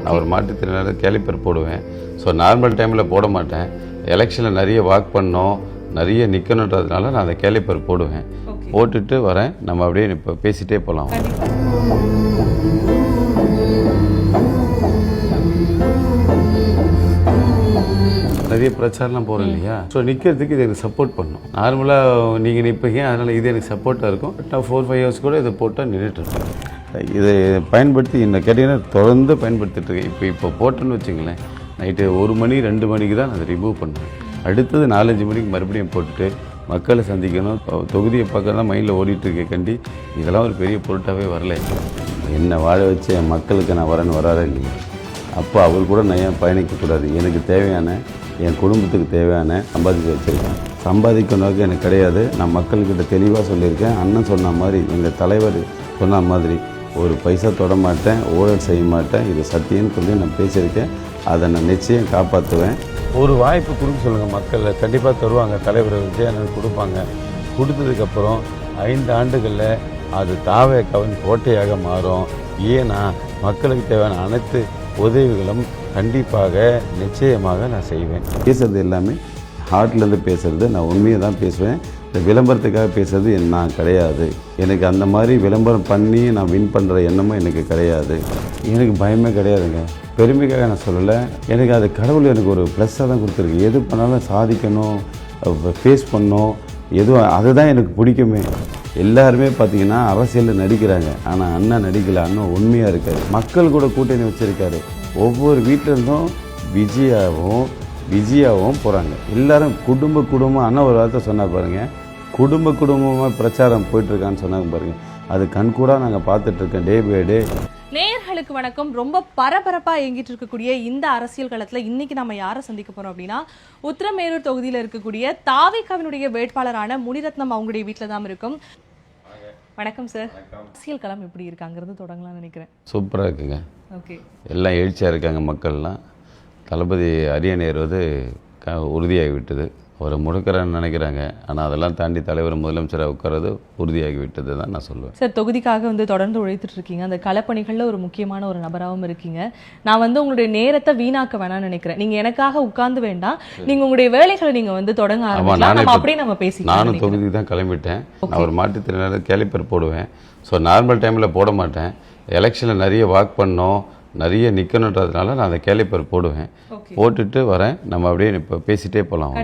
நான் ஒரு மாற்றுத்திறனாளி கேலிப்பர் போடுவேன். ஸோ நார்மல் டைமில் போட மாட்டேன். எலெக்ஷனில் நிறைய வாக் பண்ணோம், நிறைய நிற்கணுன்றதுனால நான் அந்த கேலிப்பர் போடுவேன். போட்டுட்டு வரேன். நம்ம அப்படியே இப்போ பேசிகிட்டே போகலாம். நிறைய பிரச்சாரம்லாம் போகிறோம் இல்லையா? ஸோ நிற்கிறதுக்கு இது எனக்கு சப்போர்ட் பண்ணும். நார்மலாக நீங்கள் நிற்பீங்க, அதனால் இது எனக்கு சப்போர்ட்டாக இருக்கும். நான் 4-5 ஹவர்ஸ் கூட இதை போட்டால் நின்றுட்டுருப்பேன். இதை பயன்படுத்தி என்ன கேட்டிங்கன்னா தொடர்ந்து பயன்படுத்திட்டுருக்கேன். இப்போ போட்டேன்னு வச்சுங்களேன், நைட்டு 1 மணி 2 மணிக்கு தான் நான் அதை ரிமூவ் பண்ணுவேன். அடுத்தது 4-5 மணிக்கு மறுபடியும் போட்டுட்டு மக்களை சந்திக்கணும், தொகுதியை பக்கம் தான் மைண்டில் ஓடிட்டுருக்கே கண்டி. இதெல்லாம் ஒரு பெரிய பொருட்டாகவே வரல. என்னை வாழ வச்சு என் மக்களுக்கு நான் வரேன்னு வராதே இல்லையா? அப்போ அவர் கூட நான் ஏன் பயணிக்கக்கூடாது? எனக்கு தேவையான, என் குடும்பத்துக்கு தேவையான சம்பாதிக்க வச்சுருக்கேன். சம்பாதிக்கணுக்கு எனக்கு கிடையாது. நான் மக்கள்கிட்ட தெளிவாக சொல்லியிருக்கேன். அண்ணன் சொன்ன மாதிரி, எங்கள் தலைவர் சொன்ன மாதிரி, ஒரு பைசா தொட மாட்டேன், ஊழல் செய்ய மாட்டேன், இது சத்தியம்னு சொல்லி நான் பேசியிருக்கேன். அதை நான் நிச்சயம் காப்பாற்றுவேன். ஒரு வாய்ப்பு கொடுக்க சொல்லுங்கள். மக்கள் கண்டிப்பாக தருவாங்க. தலைவர் விஜயண்ணன் கொடுப்பாங்க. கொடுத்ததுக்கப்புறம் 5 ஆண்டுகளில் அது தாவேக்காவின் கோட்டையாக மாறும். ஏன்னா மக்களுக்கு தேவையான அனைத்து உதவிகளும் கண்டிப்பாக நிச்சயமாக நான் செய்வேன். பேசுகிறது எல்லாமே ஹார்ட்லேருந்து பேசுகிறது. நான் உண்மையை தான் பேசுவேன். இந்த விளம்பரத்துக்காக பேசுறது நான் கிடையாது. எனக்கு அந்த மாதிரி விளம்பரம் பண்ணி நான் வின் பண்ணுற எண்ணமும் எனக்கு கிடையாது. எனக்கு பயமே கிடையாதுங்க. பெருமைக்காக நான் சொல்லலை. எனக்கு அது கடவுள் எனக்கு ஒரு ப்ளஸ்ஸாக தான் கொடுத்துருக்கு. எது பண்ணாலும் சாதிக்கணும், ஃபேஸ் பண்ணணும், எதுவும் அதுதான் எனக்கு பிடிக்குமே. எல்லாருமே பார்த்திங்கன்னா அரசியலில் நடிக்கிறாங்க. ஆனால் அண்ணன் நடிக்கலை. அண்ணன் உண்மையாக இருக்கார். மக்கள் கூட கூட்டணி வச்சுருக்காரு. ஒவ்வொரு வீட்டிலேருந்தும் விஜயாவும் போகிறாங்க. எல்லோரும் குடும்பம் அண்ணன் ஒரு வார்த்தை சொன்னால் பாருங்கள், குடும்பமாக பிரச்சாரம் போயிட்டுருக்கான்னு சொன்னாங்க பாருங்கள். அது கண்கூடாக நாங்கள் பார்த்துட்ருக்கேன் டே பை டே. நேயர்களுக்கு வணக்கம். ரொம்ப பரபரப்பா இயங்கிட்டு இருக்கக்கூடிய இந்த அரசியல் களத்துல இன்னைக்கு நம்ம யாரை சந்திக்க போறோம் அப்படின்னா, உத்திரமேரூர் தொகுதியில இருக்கக்கூடிய தாவேக்காவினுடைய வேட்பாளரான முனிரத்னம் அவங்களுடைய வீட்டில தான் இருக்கும். வணக்கம் சார். அரசியல் களம் எப்படி இருக்காங்கிறது தொடங்கலாம்னு நினைக்கிறேன். சூப்பராக இருக்குங்க. ஓகே, எல்லாம் எழுச்சியாக இருக்காங்க மக்கள்லாம். தளபதி அரியணை ஏறுவது உறுதியாகி விட்டது. அவரை முடக்கிறன்னு நினைக்கிறாங்க. ஆனால் அதெல்லாம் தாண்டி தலைவர் முதலமைச்சராக உட்காரது உறுதியாகி விட்டது தான் நான் சொல்லுவேன். சார், தொகுதிக்காக தொடர்ந்து உழைத்துட்டு இருக்கீங்க. அந்த களப்பணிகளில் ஒரு முக்கியமான ஒரு நபராகவும் இருக்கீங்க. நான் உங்களுடைய நேரத்தை வீணாக்க வேணாம்னு நினைக்கிறேன். நீங்கள் எனக்காக உட்கார்ந்து வேண்டாம், நீங்கள் உங்களுடைய வேலைகளை நீங்கள் தொடங்க ஆரம்பிக்கலாம். அப்படியே நம்ம பேசி. நானும் தொகுதிக்கு தான் கிளம்பிட்டேன். நான் ஒரு மாற்றுத்திறனாளி கேலிப்பர் போடுவேன். ஸோ நார்மல் டைமில் போட மாட்டேன். எலெக்ஷனில் நிறைய வாக் பண்ணோம், நிறைய நிற்கணுன்றதுனால நான் அந்த கேலிப்பர் போடுவேன். போட்டுட்டு வரேன். நம்ம அப்படியே இப்போ பேசிகிட்டே போகலாம்.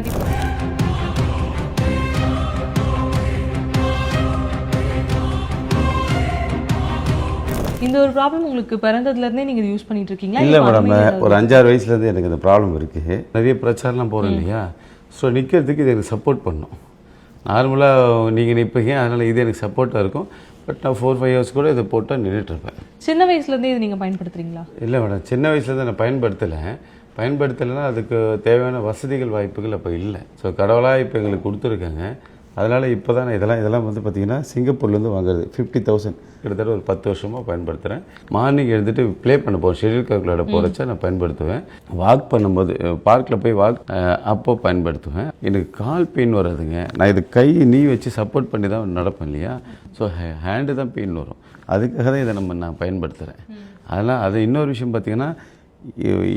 இந்த ஒரு ப்ராப்ளம் உங்களுக்கு பிறந்ததுலேருந்தே நீங்கள் யூஸ் பண்ணிட்டு இருக்கீங்களா? இல்லை மேடம், ஒரு 5-6 வயசுலேருந்து எனக்கு இந்த ப்ராப்ளம் இருக்குது. நிறைய பிரச்சாரம்லாம் போகிறோம் இல்லையா? ஸோ நிற்கிறதுக்கு இது எனக்கு சப்போர்ட் பண்ணும். நார்மலாக நீங்கள் நிற்பீங்க, அதனால் இது எனக்கு சப்போர்ட்டாக இருக்கும். பட் நான் 4-5 ஹவர்ஸ் கூட இதை போட்டால் நின்றுட்டுருப்பேன். சின்ன வயசுலேருந்தே இது நீங்கள் பயன்படுத்துகிறீங்களா? இல்லை மேடம், சின்ன வயசுலேருந்து நான் பயன்படுத்தலைன்னா அதுக்கு தேவையான வசதிகள் வாய்ப்புகள் அப்போ இல்லை. ஸோ கடவுளாக இப்போ எங்களுக்கு கொடுத்துருக்காங்க. அதனால் இப்போ தான் இதெல்லாம் பார்த்திங்கன்னா சிங்கப்பூர்லேருந்து வாங்குறது 50,000. கிட்டத்தட்ட ஒரு 10 வருஷமாக பயன்படுத்துகிறேன். மார்னிங் எழுந்துட்டு ப்ளே பண்ண போகிறேன், ஷெட்யூல் கார்க் விளையாட போகிறச்சா நான் பயன்படுத்துவேன். வாக் பண்ணும்போது பார்க்கில் போய் அப்போ பயன்படுத்துவேன். எனக்கு கால் பெயின் வராதுங்க. நான் இது நீ வச்சு சப்போர்ட் பண்ணி தான் நடப்பேன் இல்லையா? ஸோ ஹேண்டு தான் பெயின் வரும். அதுக்காக தான் இதை நான் பயன்படுத்துகிறேன். அதனால் அது இன்னொரு விஷயம் பார்த்திங்கன்னா,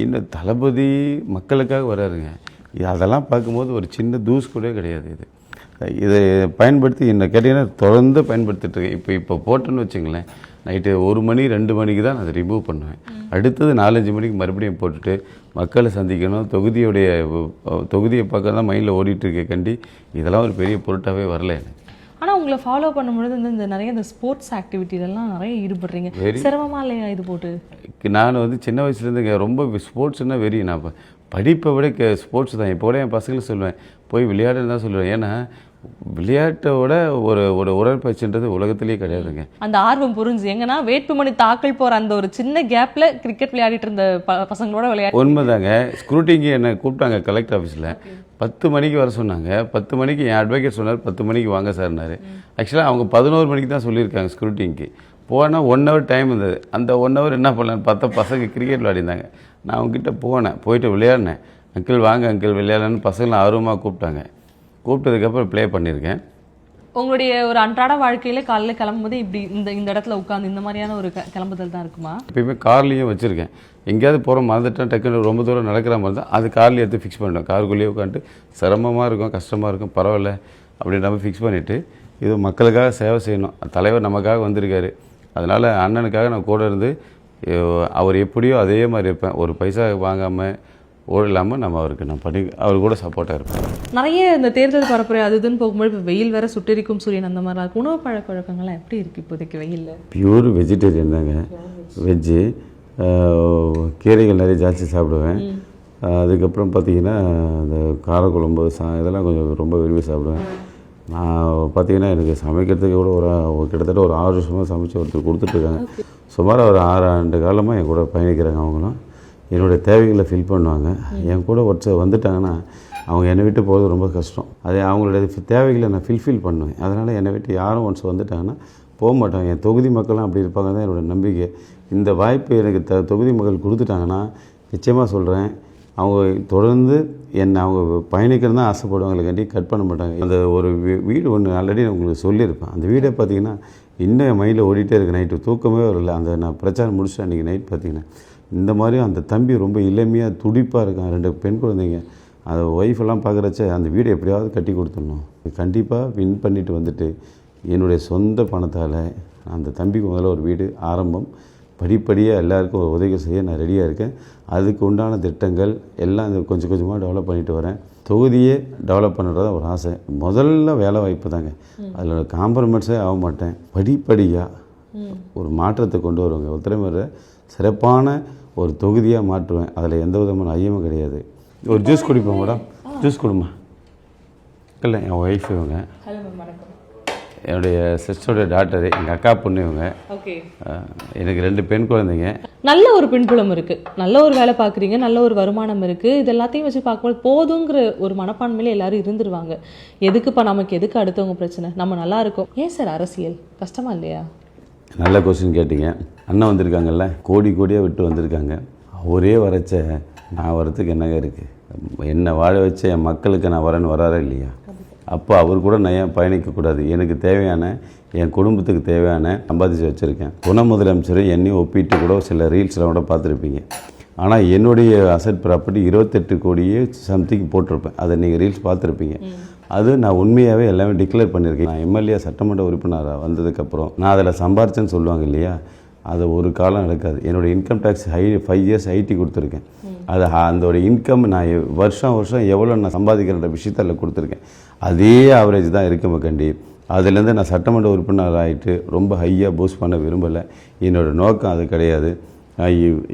இன்னும் தளபதி மக்களுக்காக வராருங்க. அதெல்லாம் பார்க்கும்போது ஒரு சின்ன தூசு கூட கிடையாது. இதை பயன்படுத்தி என்ன கேட்டிங்கன்னா தொடர்ந்து பயன்படுத்திட்டுருக்கேன். இப்போ போட்டேன்னு வச்சுங்களேன், நைட்டு 1 மணி 2 மணிக்கு தான் நான் அதை ரிமூவ் பண்ணுவேன். அடுத்தது 4-5 மணிக்கு மறுபடியும் போட்டுட்டு மக்களை சந்திக்கணும், தொகுதியை பக்கம் தான் மைண்டில் ஓடிட்டுருக்கே கண்டி. இதெல்லாம் ஒரு பெரிய பொருட்டாகவே வரல எனக்கு. ஆனால் உங்களை ஃபாலோ பண்ணும்பொழுது நிறைய இந்த ஸ்போர்ட்ஸ் ஆக்டிவிட்டிலெல்லாம் நிறைய ஈடுபடுறீங்க. சிரமமாக இல்லையா இது போட்டு? நான் சின்ன வயசுலேருந்து ரொம்ப ஸ்போர்ட்ஸ்னால் வெறி. நான் படிப்பை விட ஸ்போர்ட்ஸ் தான். இப்போ கூட என் பசங்களுக்கு சொல்லுவேன், போய் விளையாடுன்னு தான் சொல்லுவேன். ஏன்னா விளையாட்டோட ஒரு உடற்பயிற்சின்றது உலகத்திலேயே கிடையாதுங்க. அந்த ஆர்வம் புரிஞ்சு எங்கன்னா வேட்புமனு தாக்கல் போகிற அந்த ஒரு சின்ன கேப்பில் கிரிக்கெட் விளையாடிட்டு இருந்த பசங்களோட விளையாடு. உண்மைதாங்க. ஸ்க்ரூட்டிங்கு என்னை கூப்பிட்டாங்க கலெக்டர் ஆஃபீஸில். 10 மணிக்கு வர சொன்னாங்க. 10 மணிக்கு என் அட்வொகேட் சொன்னார் 10 மணிக்கு வாங்க சார்னாரு. ஆக்சுவலாக அவங்க 11 மணிக்கு தான் சொல்லியிருக்காங்க ஸ்க்ரூட்டிங்க்கு. போனால் 1 ஹவர் டைம் இருந்தது. அந்த 1 ஹவர் என்ன பண்ணலான்னு பார்த்தா பசங்க கிரிக்கெட் விளையாடிருந்தாங்க. நான் அவங்ககிட்ட போயிட்டு விளையாடினேன். அங்கிள் வாங்க அங்கிள் விளையாடலான்னு பசங்களை ஆர்வமாக கூப்பிட்டாங்க. கூப்பிட்டதுக்கப்புறம் ப்ளே பண்ணியிருக்கேன். உங்களுடைய ஒரு அன்றாட வாழ்க்கையில காலையில கிளம்பும்போது இப்படி இந்த இடத்துல உட்காந்து இந்த மாதிரியான ஒரு கிளம்புதல் தான் இருக்குமா? எப்பயுமே கார்லேயும் வச்சுருக்கேன். எங்கேயாவது போகிறோம் மறந்துட்டேன், டக்குன்னு ரொம்ப தூரம் நடக்கிற மாதிரி தான் அது கார்லேயே எடுத்து ஃபிக்ஸ் பண்ணிட்டோம். காருக்குள்ளேயே உட்காந்துட்டு சிரமமாக இருக்கும், கஷ்டமாக இருக்கும், பரவாயில்ல அப்படின்ற மாதிரி ஃபிக்ஸ் பண்ணிவிட்டு, இது மக்களுக்காக சேவை செய்யணும், தலைவர் நமக்காக வந்திருக்காரு, அதனால் அண்ணனுக்காக நான் கூட இருந்து அவர் எப்படியோ அதே மாதிரி இருப்பேன். ஒரு பைசா வாங்காமல் ஓடலாமல் நம்ம அவருக்கு நான் அவர் கூட சப்போர்ட்டாக இருப்பேன். நிறைய இந்த தேர்தல் பரப்புரை அது இதுன்னு போகும்போது இப்போ வெயில் வேற சுட்டெரிக்கும் சூரியன் அந்த மாதிரி இருக்கும். உணவு பழக்க வழக்கங்கள்லாம் எப்படி இருக்குது இப்போதைக்கு வெயிலில்? பியூர் வெஜிடேரியன் தாங்க. வெஜ்ஜு, கீரைகள் நிறைய ஜாஸ்தி சாப்பிடுவேன். அதுக்கப்புறம் பார்த்திங்கன்னா இந்த காரக்குழம்பு இதெல்லாம் கொஞ்சம் ரொம்ப விரும்பி சாப்பிடுவேன். நான் பார்த்திங்கன்னா எனக்கு சமைக்கிறதுக்கு கூட கிட்டத்தட்ட ஒரு 6 வருஷமாக சமைச்சு ஒருத்தர் கொடுத்துட்ருக்காங்க. சுமார் ஒரு 6 ஆண்டு காலமாக என் கூட பயணிக்கிறாங்க. அவங்களும் என்னுடைய தேவைகளை ஃபில் பண்ணுவாங்க. என் கூட ஒருத்தர் வந்துட்டாங்கன்னா அவங்க என்னை விட்டு போகிறது ரொம்ப கஷ்டம். அதே அவங்களுடைய தேவைகளை நான் ஃபில்ஃபில் பண்ணுவேன். அதனால் என்னை விட்டு யாரும் ஒன்ஸ் வந்துட்டாங்கன்னா போக மாட்டாங்க. என் தொகுதி மக்கள்லாம் அப்படி இருப்பாங்க தான் என்னோடய நம்பிக்கை. இந்த வாய்ப்பு எனக்கு தொகுதி மக்கள் கொடுத்துட்டாங்கன்னா நிச்சயமாக சொல்கிறேன், அவங்க தொடர்ந்து என்னை அவங்க பயணிக்கிறது தான் ஆசைப்படுவாங்களுக்காண்டி கட் பண்ண மாட்டாங்க. அந்த ஒரு வீடு ஒன்று ஆல்ரெடி நான் உங்களுக்கு சொல்லியிருப்பேன். அந்த வீடை பார்த்திங்கன்னா இன்னும் என் மைண்டில் ஓடிட்டே இருக்குது. நைட்டு தூக்கமே வரல. அந்த நான் பிரச்சாரம் முடிச்சுட்டு அன்றைக்கி நைட் பார்த்திங்கன்னா இந்த மாதிரி அந்த தம்பி ரொம்ப இளமையாக துடிப்பாக இருக்கான். 2 பெண் குழந்தைங்க. அந்த ஒய்ஃபெல்லாம் பார்க்குறச்ச அந்த வீடை எப்படியாவது கட்டி கொடுத்துடணும். கண்டிப்பாக வின் பண்ணிவிட்டு வந்துட்டு என்னுடைய சொந்த பணத்தால் அந்த தம்பிக்கு முதல்ல ஒரு வீடு ஆரம்பம், படிப்படியாக எல்லாருக்கும் ஒரு உதவி செய்ய நான் ரெடியாக இருக்கேன். அதுக்கு உண்டான திட்டங்கள் எல்லாம் கொஞ்சம் கொஞ்சமாக டெவலப் பண்ணிட்டு வரேன். தொகுதியே டெவலப் பண்ணுறதா ஒரு ஆசை. முதல்ல வேலை வாய்ப்பு தாங்க. அதில் காம்ப்ரமைஸே ஆக மாட்டேன். படிப்படியாக ஒரு மாற்றத்தை கொண்டு வருவாங்க. ஒருத்தரைமுறை சிறப்பான ஒரு தொகுதியாக மாற்றுவேன். அதில் எந்த விதமான ஐயமும் கிடையாது. ஒரு ஜூஸ் குடிப்போம் மேடம், ஜூஸ் கொடுமா. இல்லை என் ஒய்ஃப் இவங்க, என்னுடைய சிஸ்டருடைய டாக்டரு, எங்கள் அக்கா பொண்ணு இவங்க. எனக்கு 2 பெண் குழந்தைங்க. நல்ல ஒரு பின்புலம் இருக்குது, நல்ல ஒரு வேலை பார்க்குறீங்க, நல்ல ஒரு வருமானம் இருக்குது. இது எல்லாத்தையும் வச்சு பார்க்கும்போது போதுங்கிற ஒரு மனப்பான்மையில எல்லாரும் இருந்துருவாங்க. எதுக்குப்பா நமக்கு, எதுக்கு அடுத்தவங்க பிரச்சனை, நம்ம நல்லா இருக்கோம். ஏன் சார் அரசியல் கஷ்டமா இல்லையா? நல்ல கொஸ்டின் கேட்டிங்க. அண்ணன் வந்திருக்காங்கல்ல, கோடி கோடியாக விட்டு வந்திருக்காங்க. ஒரே வரைச்ச நான் வரத்துக்கு என்னங்க இருக்குது? என்னை வாழ வச்ச என் மக்களுக்கு நான் வரேன்னு வராரா இல்லையா? அப்போ அவர் கூட நான் ஏன் பயணிக்கக்கூடாது? எனக்கு தேவையான, என் குடும்பத்துக்கு தேவையான சம்பாதிச்சு வச்சுருக்கேன். துணை முதலமைச்சர் என்னையும் ஒப்பிட்டு கூட சில ரீல்ஸில் கூட பார்த்துருப்பீங்க. ஆனால் என்னுடைய அசட் ப்ராப்பர்ட்டி 28 கோடியே சம்திங் போட்டிருப்பேன். அதை நீங்கள் ரீல்ஸ் பார்த்துருப்பீங்க. அது நான் உண்மையாகவே எல்லாமே டிக்ளேர் பண்ணியிருக்கேன். நான் எம்எல்ஏ சட்டமன்ற உறுப்பினராக வந்ததுக்கப்புறம் நான் அதில் சம்பாரிச்சேன்னு சொல்லுவாங்க இல்லையா, அது ஒரு காலம் நடக்காது. என்னோடய இன்கம் டேக்ஸ் 5 இயர்ஸ் ஐடி கொடுத்துருக்கேன். அது அதோட இன்கம் நான் வருஷம் எவ்வளோ நான் சம்பாதிக்கிற விஷயத்த அதில் கொடுத்துருக்கேன். அதே ஆவரேஜ் தான் இருக்கும் கண்டி. அதுலேருந்து நான் சட்டமன்ற உறுப்பினர் ஆகிட்டு ரொம்ப ஹையாக பூஸ்ட் பண்ண விரும்பலை. என்னோடய நோக்கம் அது கிடையாது.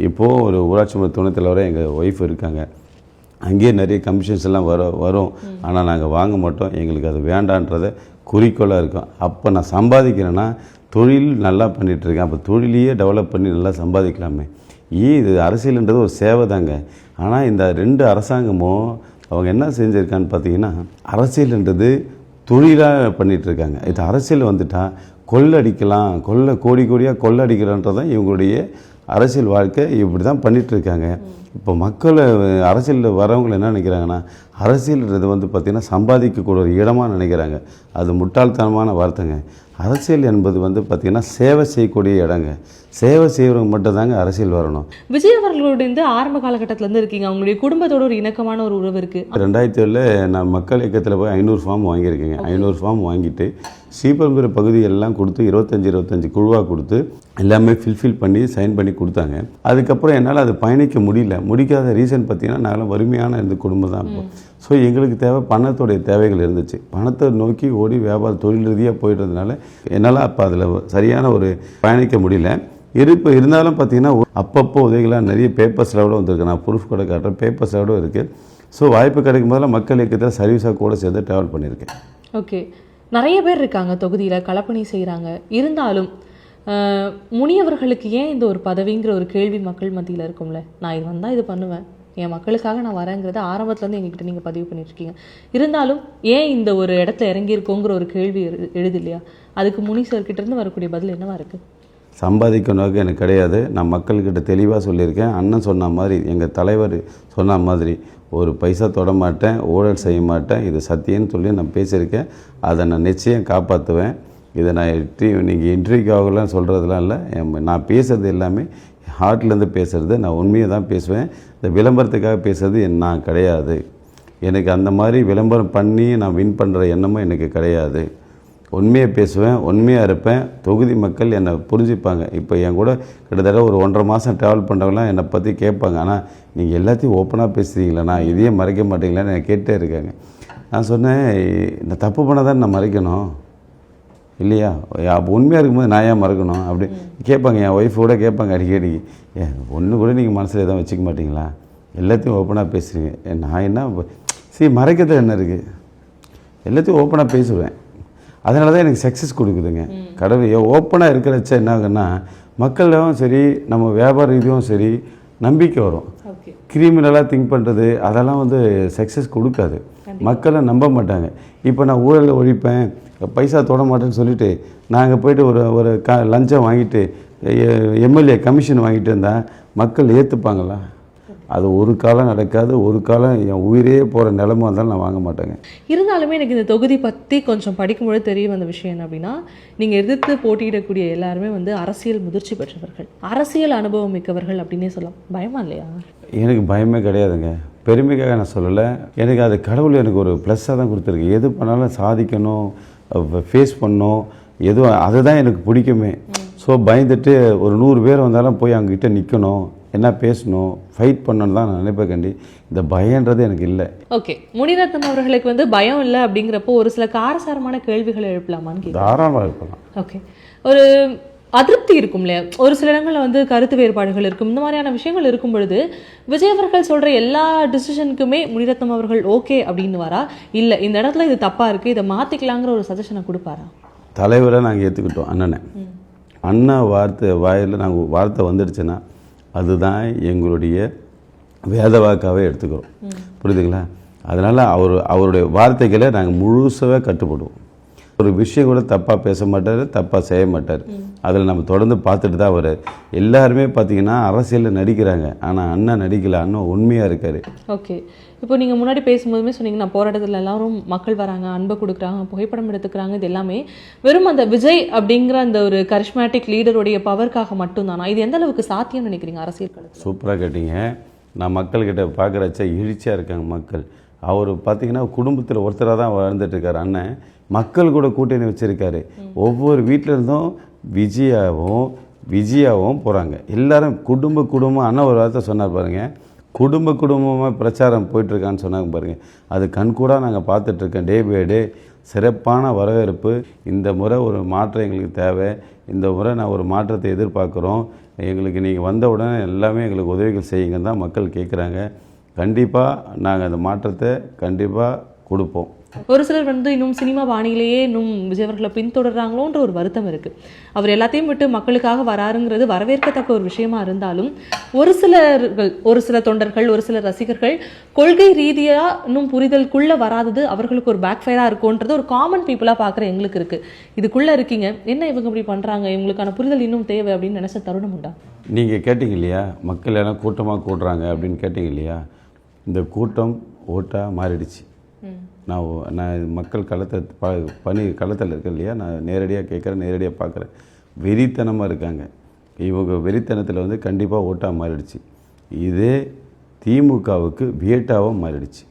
இப்போது ஒரு ஊராட்சி மன்ற துணைத் தலைவராக எங்கள் ஒய்ஃப் இருக்காங்க. அங்கேயே நிறைய கமிஷன்ஸ் எல்லாம் வரும். ஆனால் நாங்கள் வாங்க மாட்டோம். எங்களுக்கு அது வேண்டான்றத குறிக்கோளாக இருக்கும். அப்போ நான் சம்பாதிக்கிறேன்னா தொழில் நல்லா பண்ணிகிட்ருக்கேன். அப்போ தொழிலையே டெவலப் பண்ணி நல்லா சம்பாதிக்கலாமே. இது அரசியல்ன்றது ஒரு சேவை தாங்க. ஆனால் இந்த 2 அரசாங்கமும் அவங்க என்ன செஞ்சுருக்கான்னு பார்த்தீங்கன்னா, அரசியல்ன்றது தொழிலாக பண்ணிகிட்ருக்காங்க. இது அரசியல் வந்துட்டால் கொள்ளடிக்கலாம், கோடி கோடியாக கொள்ளடிக்கலான்றதான் இவங்களுடைய அரசியல் வாழ்க்கை. இப்படி தான் பண்ணிகிட்ருக்காங்க. இப்போ மக்கள் அரசியலில் வரவங்களை என்ன நினைக்கிறாங்கன்னா, அரசியல்ன்றது பார்த்திங்கன்னா சம்பாதிக்கக்கூடிய ஒரு இடமாக நினைக்கிறாங்க. அது முட்டாள்தனமான வார்த்தைங்க. அரசியல் என்பது பார்த்திங்கன்னா சேவை செய்யக்கூடிய இடங்க. சேவை செய்கிறவங்க மட்டும் தாங்க அரசியல் வரணும். விஜய் அவர்களோட ஆரம்ப காலகட்டத்திலேருந்து இருக்கீங்க, அவங்களுடைய குடும்பத்தோட ஒரு இணக்கமான ஒரு உறவு இருக்குது. 2007 நான் மக்கள் இயக்கத்தில் போய் 500 ஃபார்ம் வாங்கியிருக்கேங்க. 500 ஃபார்ம் வாங்கிட்டு ஸ்ரீபெரும்புதூர் பகுதியெல்லாம் கொடுத்து 25 குழுவாக கொடுத்து எல்லாமே ஃபில்ஃபில் பண்ணி சைன் பண்ணி கொடுத்தாங்க. அதுக்கப்புறம் என்னால் அது பயணிக்க முடிக்காத ரீசன் பார்த்திங்கன்னா, நாங்களாம் வறுமையான இந்த குடும்பம் தான். இப்போ ஸோ எங்களுக்கு தேவை பணத்தோடைய தேவைகள் இருந்துச்சு. பணத்தை நோக்கி ஓடி வியாபார தொழில் ரீதியாக போயிட்டதுனால என்னால் அப்போ அதில் சரியான ஒரு பயணிக்க முடியல. இருந்தாலும் பார்த்திங்கன்னா அப்பப்போ உதவிகளாக நிறைய பேப்பர்ஸில் கூட வந்திருக்கு. நான் ப்ரூஃப் கூட காட்டுறேன், பேப்பர்ஸில் கூட இருக்குது. ஸோ வாய்ப்பு கிடைக்கும் போதெல்லாம் மக்கள் இயக்கத்தில் சர்வீஸாக கூட சேர்ந்து ட்ராவல் பண்ணியிருக்கேன். ஓகே, நிறைய பேர் இருக்காங்க தொகுதியில் களப்பணி செய்கிறாங்க. இருந்தாலும் முனியவர்களுக்கு ஏன் இந்த ஒரு பதவிங்கிற ஒரு கேள்வி மக்கள் மத்தியில் இருக்கும்ல. நான் இது வந்தால் இது பண்ணுவேன், என் மக்களுக்காக நான் வரேங்கிறத ஆரம்பத்துலேருந்து எங்ககிட்ட நீங்கள் பதிவு பண்ணியிருக்கீங்க. இருந்தாலும் ஏன் இந்த ஒரு இடத்துல இறங்கியிருக்கோங்கிற ஒரு கேள்வி எழுது இல்லையா? அதுக்கு முனி சார்கிட்டேருந்து வரக்கூடிய பதில் என்னவா இருக்குது? சம்பாதிக்கணும் எனக்கு கிடையாது. நான் மக்கள்கிட்ட தெளிவாக சொல்லியிருக்கேன். அண்ணன் சொன்ன மாதிரி, எங்கள் தலைவர் சொன்ன மாதிரி, ஒரு பைசா தொட மாட்டேன், ஊழல் செய்ய மாட்டேன், இது சத்தியம்னு சொல்லி நான் பேசியிருக்கேன். அதை நான் நிச்சயம் காப்பாற்றுவேன். இதை நான் நீங்கள் இன்டர்வியூக்காகலாம் சொல்கிறதுலாம் இல்லை. நான் பேசுகிறது எல்லாமே ஹார்ட்லேருந்து பேசுகிறது. நான் உண்மையை தான் பேசுவேன். இந்த விளம்பரத்துக்காக பேசுகிறது நான் கிடையாது. எனக்கு அந்த மாதிரி விளம்பரம் பண்ணி நான் வின் பண்ணுற எண்ணமும் எனக்கு கிடையாது. உண்மையை பேசுவேன், உண்மையாக இருப்பேன். தொகுதி மக்கள் என்னை புரிஞ்சுப்பாங்க. இப்போ என் கூட கிட்டத்தட்ட ஒரு 1.5 மாதம் ட்ராவல் பண்ணுறவங்களாம் என்னை பற்றி கேட்பாங்க. ஆனால் நீங்கள் எல்லாத்தையும் ஓப்பனாக பேசுகிறீங்களா, நான் இதையே மறைக்க மாட்டீங்களான்னு என்னை கேட்டே இருக்காங்க. நான் சொன்னேன், நான் தப்பு பண்ண தான் நான் மறைக்கணும் இல்லையா? அப்போ உண்மையாக இருக்கும்போது நான் ஏன் மறக்கணும் அப்படி கேட்பாங்க. என் ஒய்ஃப் கூட கேட்பாங்க அடிக்கடி, ஒன்று கூட நீங்கள் மனசில் எதுவும் வச்சுக்க மாட்டிங்களா, எல்லாத்தையும் ஓப்பனாக பேசுகிறீங்க. நான் என்ன மறைக்கிறது என்ன இருக்குது? எல்லாத்தையும் ஓப்பனாக பேசுவேன். அதனால தான் எனக்கு சக்ஸஸ் கொடுக்குதுங்க. கடவுள் ஓப்பனாக இருக்கிறச்ச என்ன ஆகுன்னா, மக்களும் சரி, நம்ம வியாபார ரீதியும் சரி, நம்பிக்கை வரும். கிரிமினலாக திங்க் பண்ணுறது அதெல்லாம் சக்ஸஸ் கொடுக்காது. மக்களை நம்ப மாட்டாங்க. இப்போ நான் ஊழலை ஒழிப்பேன், பைசா தொட மாட்டேன்னு சொல்லிவிட்டு நாங்கள் போய்ட்டு ஒரு லஞ்சம் வாங்கிட்டு எம்எல்ஏ கமிஷன் வாங்கிட்டு இருந்தால் மக்கள் ஏற்றுப்பாங்களா? அது ஒரு காலம் நடக்காது. ஒரு காலம் என் உயிரே போகிற நிலமை வந்தாலும் நான் வாங்க மாட்டேங்க. இருந்தாலுமே எனக்கு இந்த தொகுதி பற்றி கொஞ்சம் படிக்கும்பொழுது தெரிய வந்த விஷயம் என்ன அப்படின்னா, நீங்கள் எதிர்த்து போட்டியிடக்கூடிய எல்லாருமே அரசியல் முதிர்ச்சி பெற்றவர்கள், அரசியல் அனுபவம் மிக்கவர்கள் அப்படின்னே சொல்லலாம். பயமா இல்லையா? எனக்கு பயமே கிடையாதுங்க. பெருமைக்காக நான் சொல்லலை. எனக்கு அது கடவுள் எனக்கு ஒரு ப்ளஸ்ஸாக தான் கொடுத்துருக்கு. எது பண்ணாலும் சாதிக்கணும், ஃபேஸ் பண்ணணும், எதுவும் அதுதான் எனக்கு பிடிக்குமே. ஸோ பயந்துட்டு ஒரு 100 பேர் வந்தாலும் போய் அவங்ககிட்ட நிற்கணும், என்ன பேசணும், ஃபைட் பண்ணணும்னு தான் நான் நினைப்பேன். கண்டி இந்த பயன்றது எனக்கு இல்லை. ஓகே, முனிரத்னம் அவர்களுக்கு பயம் இல்லை அப்படிங்கிறப்போ ஒரு சில காரசாரமான கேள்விகளை எழுப்பலாமான்னு தாராளமாக எழுப்பலாம். ஓகே, ஒரு அதிருப்தி இருக்கும் இல்லையா? ஒரு சில இடங்களில் கருத்து வேறுபாடுகள் இருக்கும். இந்த மாதிரியான விஷயங்கள் இருக்கும் பொழுது விஜய் அவர்கள் சொல்கிற எல்லா டிசிஷனுக்குமே முனிரத்னம் அவர்கள் ஓகே அப்படின்னு வரா, இல்லை இந்த இடத்துல இது தப்பாக இருக்குது, இதை மாற்றிக்கலாங்கிற ஒரு சஜஷனை கொடுப்பாரா? தலைவரை நாங்கள் ஏற்றுக்கிட்டோம். அண்ணா வாயில் நாங்கள் வார்த்தை வந்துடுச்சுன்னா அதுதான் எங்களுடைய வேத வாக்காகவே எடுத்துக்கிறோம். புரியுதுங்களா? அதனால் அவருடைய வார்த்தைகளை நாங்கள் முழுசாகவே கட்டுப்படுவோம். ஒரு விஷயம் கூட தப்பாக பேச மாட்டார், தப்பாக செய்ய மாட்டார். அதில் நம்ம தொடர்ந்து பார்த்துட்டு தான் வர்றார். எல்லாருமே பார்த்தீங்கன்னா அரசியலில் நடிக்கிறாங்க, ஆனால் அண்ணா நடிக்கலை. அண்ணன் உண்மையாக இருக்கார். ஓகே, இப்போ நீங்கள் முன்னாடி பேசும்போதுமே சொன்னீங்க, நான் போராட்டத்தில் எல்லாரும் மக்கள் வராங்க, அன்பை கொடுக்குறாங்க, புகைப்படம் எடுத்துக்கிறாங்க, இது எல்லாமே வெறும் அந்த விஜய் அப்படிங்கிற அந்த ஒரு கரிஷ்மேட்டிக் லீடருடைய பவருக்காக மட்டும்தானா? இது எந்த அளவுக்கு சாத்தியம் நினைக்கிறீங்க அரசியல் களத்தில்? சூப்பராக கேட்டீங்க. நான் மக்கள்கிட்ட பார்க்குறச்ச எழுச்சியாக இருக்காங்க மக்கள். அவர் பார்த்தீங்கன்னா குடும்பத்தில் ஒருத்தராக தான் வாழ்ந்துட்டுருக்கார் அண்ணன். மக்கள் கூட கூட்டணி வச்சுருக்காரு. ஒவ்வொரு வீட்டில் இருந்தும் விஜயாவும் போகிறாங்க. எல்லாரும் குடும்பம் அண்ணன் ஒரு வார்த்தை சொன்னார் பாருங்கள், குடும்பமாக பிரச்சாரம் போயிட்டுருக்கான்னு சொன்னாங்க பாருங்கள். அது கண்கூடாக நாங்கள் பார்த்துட்ருக்கேன். டே பை டே சிறப்பான வரவேற்பு. இந்த முறை ஒரு மாற்றம் எங்களுக்கு தேவை. இந்த முறை நான் ஒரு மாற்றத்தை எதிர்பார்க்குறோம். எங்களுக்கு நீங்கள் வந்த உடனே எல்லாமே எங்களுக்கு உதவிகள் செய்யுங்கன்னு தான் மக்கள் கேட்குறாங்க. கண்டிப்பாக நாங்கள் அந்த மாற்றத்தை கண்டிப்பாக கொடுப்போம். ஒரு சிலர் இன்னும் சினிமா பாணியிலேயே இன்னும் விஜய் அவர்களை பின்தொடர்றாங்களோன்ற ஒரு வருத்தம் இருக்குது. அவர் எல்லாத்தையும் விட்டு மக்களுக்காக வராருங்கிறது வரவேற்கத்தக்க ஒரு விஷயமா இருந்தாலும் ஒரு சில தொண்டர்கள், ஒரு சில ரசிகர்கள் கொள்கை ரீதியாக இன்னும் புரிதலுக்குள்ளே வராதது அவர்களுக்கு ஒரு பேக் ஃபயராக இருக்கும்ன்றது ஒரு காமன் பீப்புளாக பார்க்குற எங்களுக்கு இருக்குது. இதுக்குள்ளே இருக்கீங்க, என்ன இவங்க இப்படி பண்ணுறாங்க, இவங்களுக்கான புரிதல் இன்னும் தேவை அப்படின்னு நினச்ச தருணம் உண்டா? நீங்கள் கேட்டீங்க இல்லையா, மக்கள் எல்லாம் கூட்டமாக கூடுறாங்க அப்படின்னு கேட்டீங்க இல்லையா, இந்த கூட்டம் ஓட்டாக மாறிடுச்சு. நான் மக்கள் களத்தில் இருக்கேன் இல்லையா, நான் நேரடியாக கேட்குறேன், நேரடியாக பார்க்குறேன். வெறித்தனமாக இருக்காங்க. இவங்க வெறித்தனத்தில் கண்டிப்பாக ஓட்டாக மாறிடுச்சு. இதே திமுகவுக்கு வியட்டாகவும் மாறிடுச்சு.